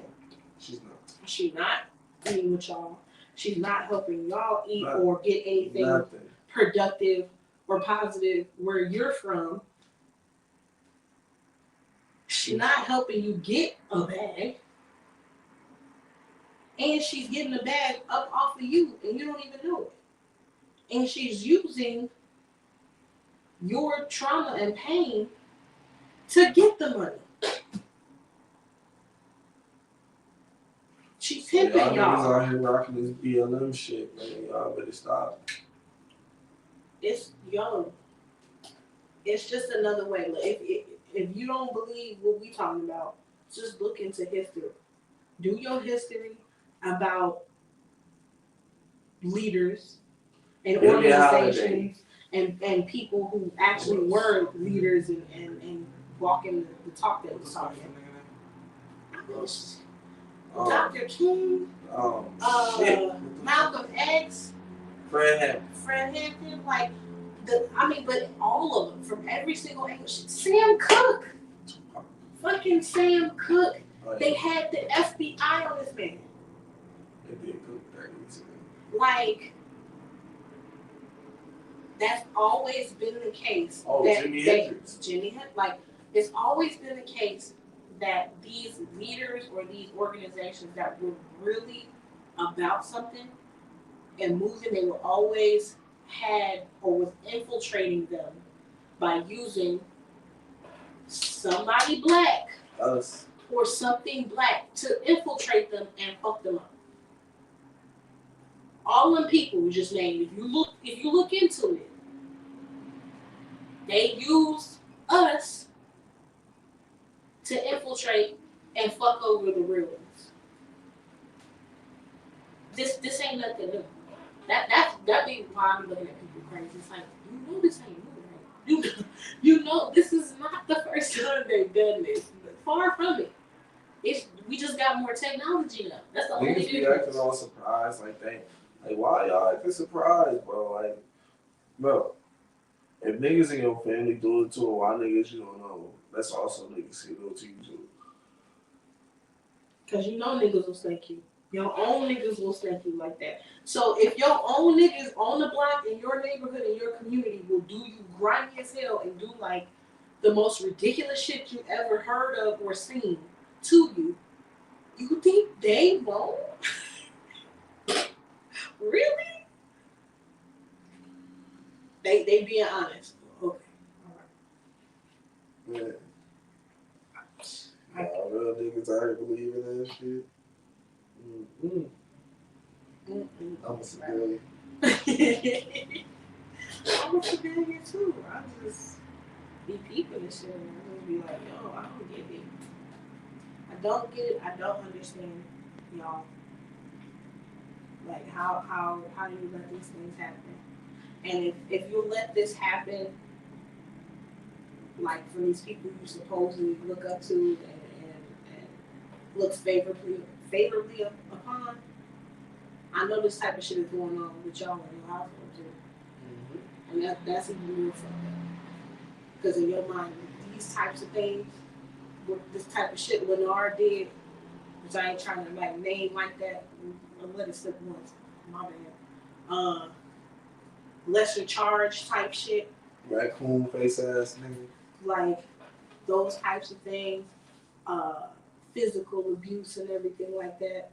she's not. She's not eating with y'all. She's not helping y'all eat or get anything productive or positive where you're from. She's not helping you get a bag. And she's getting the bag up off of you and you don't even know it. And she's using your trauma and pain to get the money. She's pimping y'all. Y'all niggas out here rocking this BLM shit, man. Y'all better stop. It's young. It's just another way. Like, if you don't believe what we talking about, just look into history. Do your history about leaders and organizations and people who actually were leaders and walking the talk that was talking. Dr. King, Malcolm X, Fred Hampton, like but all of them from every single angle. Sam Cooke, fucking Sam Cooke. They had the FBI on this man. They did cook that easily. Like, that's always been the case. Jimi Hendrix. Like, it's always been the case that these leaders or these organizations that were really about something and moving, they were always had or was infiltrating them by using somebody black, us, or something black to infiltrate them and fuck them up. All them people were just named. If you look into it, they used us to infiltrate and fuck over the real ones. This ain't nothing new. That be why I'm looking at people crazy. It's like, you know this ain't new, right? You know this is not the first time they've done this. Far from it. We just got more technology now. That's the only difference. Niggas be acting all surprised, like why y'all acting surprised, bro? Like, bro, if niggas in your family do it to them, why niggas you don't know? That's also niggas can do it to you too. Cause you know niggas will snake you. Your own niggas will snake you like that. So if your own niggas on the block in your neighborhood, in your community, will do you grimy as hell and do like the most ridiculous shit you ever heard of or seen to you, you think they won't? Really? They being honest. Okay. All right. Man. Real niggas out here believing that shit. I'm a civilian. I'm a civilian too. I just be peeping and shit. I just be like, yo, I don't get it. I don't get it. I don't understand, y'all. Like how do you let these things happen? And if you let this happen, like for these people you supposedly look up to and look favorably upon, I know this type of shit is going on with y'all in your household too. Mm-hmm. And that's even more fucked up. Because in your mind, these types of things, this type of shit Lenard did, which I ain't trying to like name like that, I'll let it slip once. My bad. Lesser charge type shit. Raccoon face ass nigga. Like those types of things, physical abuse and everything like that.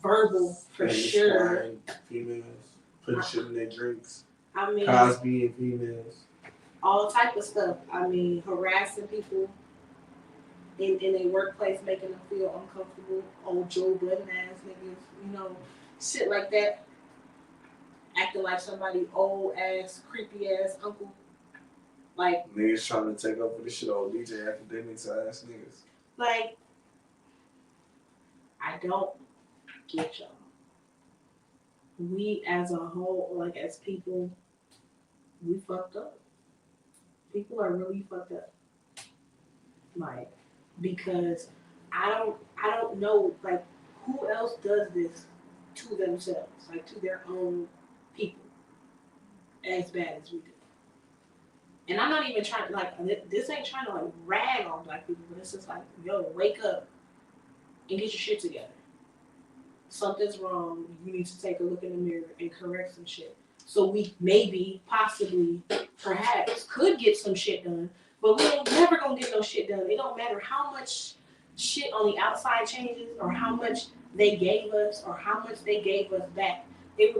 Verbal for sure. Females putting shit in their drinks. I mean, Cosby and females. All type of stuff. I mean, harassing people in a workplace, making them feel uncomfortable. Old Joe Budden ass niggas, you know, shit like that. Acting like somebody old ass, creepy ass uncle. Like niggas trying to take up for this shit, old DJ Academics ass niggas. Like, I don't get y'all. We as a whole, like as people, we fucked up. People are really fucked up. Like, because I don't know, like, who else does this to themselves, like to their own people, as bad as we do. And I'm not even trying to like this ain't trying to like rag on black people, but it's just like, yo, wake up and get your shit together. Something's wrong. You need to take a look in the mirror and correct some shit. So we maybe, possibly, perhaps could get some shit done, but we ain't never gonna get no shit done. It don't matter how much shit on the outside changes or how much they gave us or how much they gave us back. It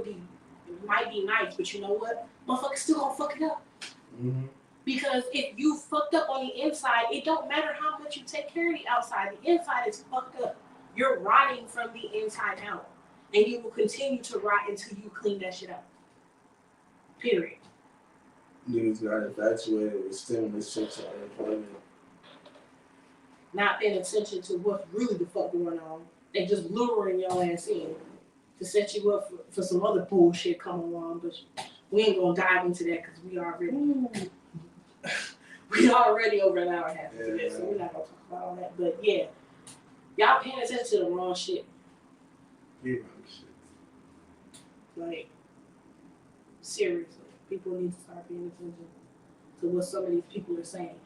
might be nice, but you know what? Motherfuckers still gonna fuck it up. Mm-hmm. Because if you fucked up on the inside, it don't matter how much you take care of the outside. The inside is fucked up. You're rotting from the inside out. And you will continue to rot until you clean that shit up. Period. Niggas got infatuated with stimulus checks and unemployment. Not paying attention to what's really the fuck going on. They just luring your ass in to set you up for some other bullshit coming along. But we ain't gonna dive into that because we already over an hour and a half into this, so we're not gonna talk about all that. But yeah, y'all paying attention to the wrong shit. Yeah, shit. Like, seriously, people need to start paying attention to what some of these people are saying.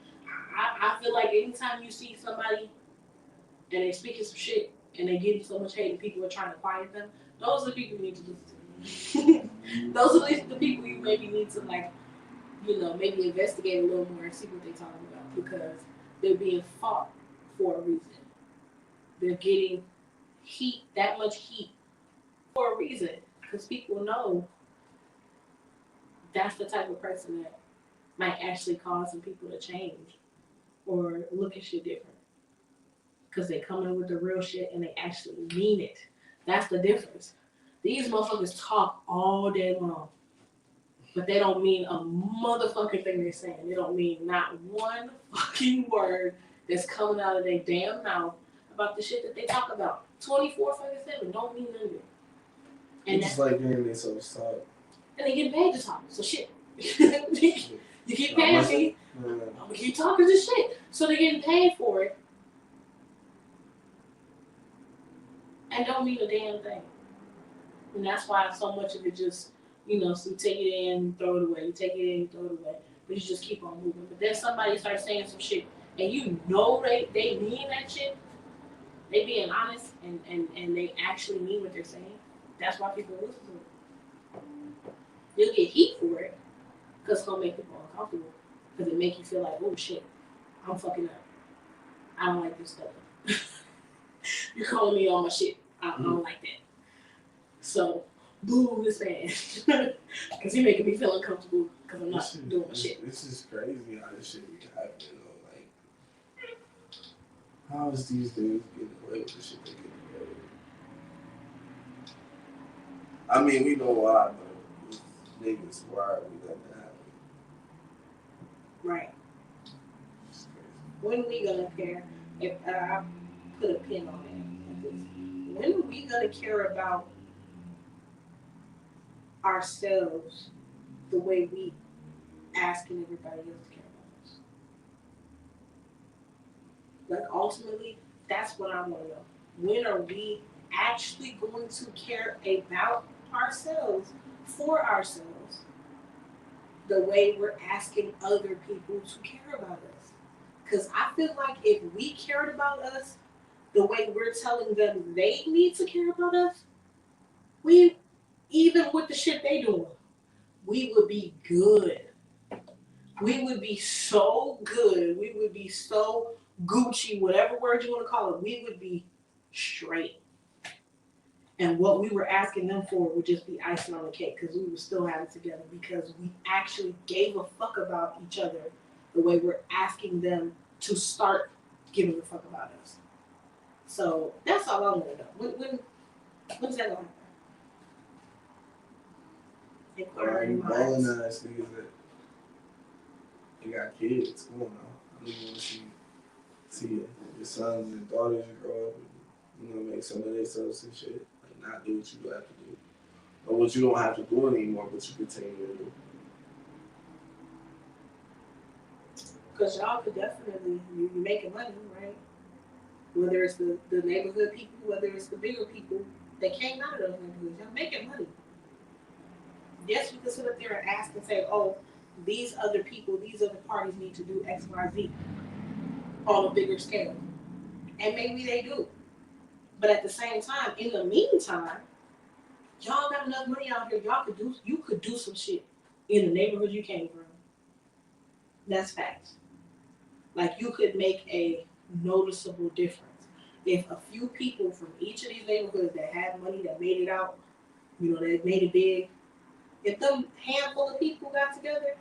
I feel like anytime you see somebody and they speaking some shit and they getting so much hate and people are trying to quiet them, those are the people you need to listen to. Those are the people you maybe need to, like, you know, maybe investigate a little more and see what they're talking about, because they're being fought for a reason. They're getting heat, that much heat, for a reason, because people know that's the type of person that might actually cause some people to change or look at shit different, because they come in with the real shit and they actually mean it. That's the difference. These motherfuckers talk all day long, but they don't mean a motherfucking thing they're saying. They don't mean not one fucking word that's coming out of their damn mouth about the shit that they talk about. 24/7 don't mean nothing. And it's like hearing themselves talk. And they get paid to talk, so shit. You keep paying me, I'm gonna keep talking this shit. So they're getting paid for it and don't mean a damn thing. And that's why so much of it just, you know, so you take it in, throw it away. You take it in, you throw it away. But you just keep on moving. But then somebody starts saying some shit and you know they mean that shit. They being honest and they actually mean what they're saying. That's why people listen to it. You'll get heat for it because it's gonna make people uncomfortable. Because it make you feel like, oh shit, I'm fucking up. I don't like this stuff. You're calling me on my shit. I don't like that. So, boo this man. Because he making me feel uncomfortable because I'm not doing my shit. This is crazy how this shit be happening, though. Like, how is these dudes getting away with the shit they get away with? I mean, we know why, but niggas, why are we letting that happen? Right. When are we gonna care? If I put a pin on it, when are we gonna care about ourselves the way we asking everybody else to care about us? Like, ultimately, that's what I want to know. When are we actually going to care about ourselves for ourselves the way we're asking other people to care about us? Because I feel like if we cared about us the way we're telling them they need to care about us, we, even with the shit they doing, we would be good. We would be so good. We would be so Gucci, whatever word you want to call it. We would be straight. And what we were asking them for would just be icing on the cake, because we would still have it together, because we actually gave a fuck about each other the way we're asking them to start giving a fuck about us. So that's all I want to know. When's that going to happen? Balling ass niggas that they got kids. Come on now. I don't even want to see your sons and daughters grow up and, you know, make some of themselves and shit. Like, not do what you have to do. Or what you don't have to do anymore, but you continue to do. Because y'all could definitely, you're making money, right? Whether it's the neighborhood people, whether it's the bigger people that came out of those neighborhoods, y'all making money. Yes, we can sit up there and ask and say, oh, these other people, these other parties need to do X, Y, Z on a bigger scale. And maybe they do. But at the same time, in the meantime, y'all got enough money out here. You could do some shit in the neighborhood you came from. That's facts. Like you could make a noticeable difference if a few people from each of these neighborhoods that had money that made it out, that made it big. If them handful of people got together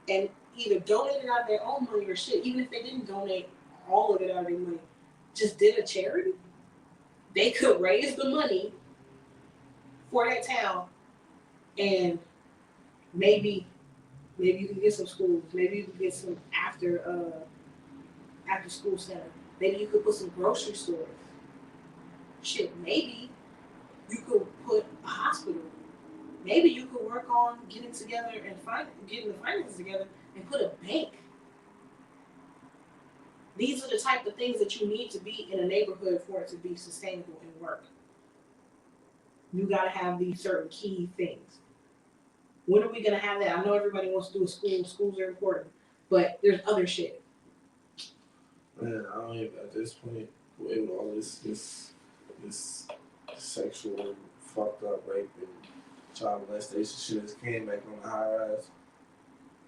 and either donated out of their own money or shit, even if they didn't donate all of it out of their money, just did a charity, they could raise the money for that town and maybe you can get some schools, maybe you can get some after school center, maybe you could put some grocery stores. Shit, maybe you could put a hospital. Maybe you could work on getting together and getting the finances together and put a bank. These are the type of things that you need to be in a neighborhood for it to be sustainable and work. You gotta have these certain key things. When are we gonna have that? I know everybody wants to do a school. Schools are important, but there's other shit. Man, I don't even at this point with all this sexual fucked up rape and child molestation shit that came back on the high rise.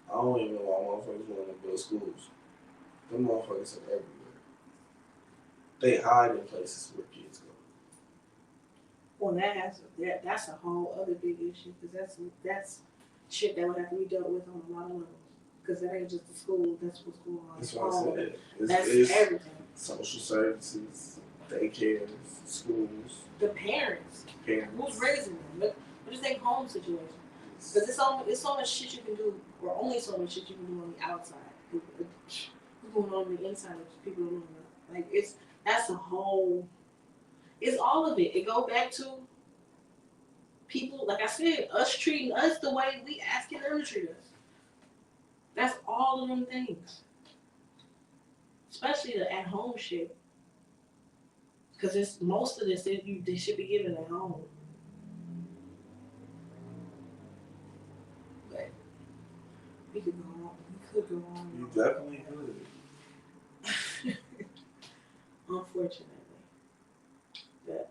I don't even know why motherfuckers want to build schools. Them motherfuckers are everywhere. They hide in places where kids go. Well, that's a whole other big issue because that's shit that would have to be dealt with on a lot of levels. Because that ain't just the school. That's what's going on. That's what I said. That's everything. Social services, daycares, schools. The parents. Who's raising them? What is their home situation? Because it's so much shit you can do, or only so much shit you can do on the outside. What's going on the inside of people don't know. Like that's a whole. It's all of it. It go back to people, like I said, us treating us the way we asking them to treat us. That's all of them things. Especially the at-home shit. Because it's most of this they should be given at home. But we could go on. We could go on. You definitely could. Unfortunately. But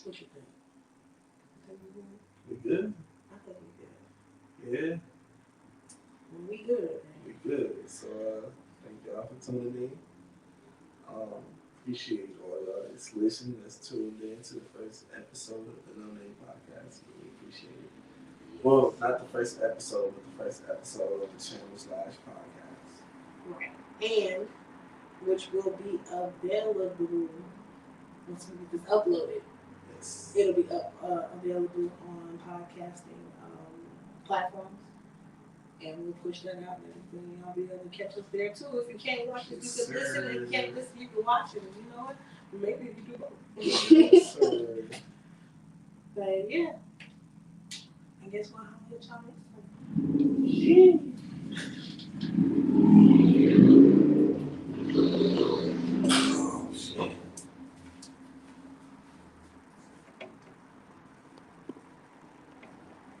what you think? We good? I think we good. Yeah. We good. We good. So thank y'all for tuning in. Appreciate all y'all that's listening, that's tuned in to the first episode of the NoName podcast. Really appreciate it. Well, not the first episode, but the first episode of the channel/podcast. Right. And which will be available once we get this uploaded. Yes. It'll be available on podcasting platforms. And we'll push that out and everything. Y'all be able to catch us there too. If you can't watch it, you can listen. If you can't listen, you can watch it. And you know what? Maybe you can do both. Yes, sir. But yeah. I guess we'll have to let y'all next time. Yeah.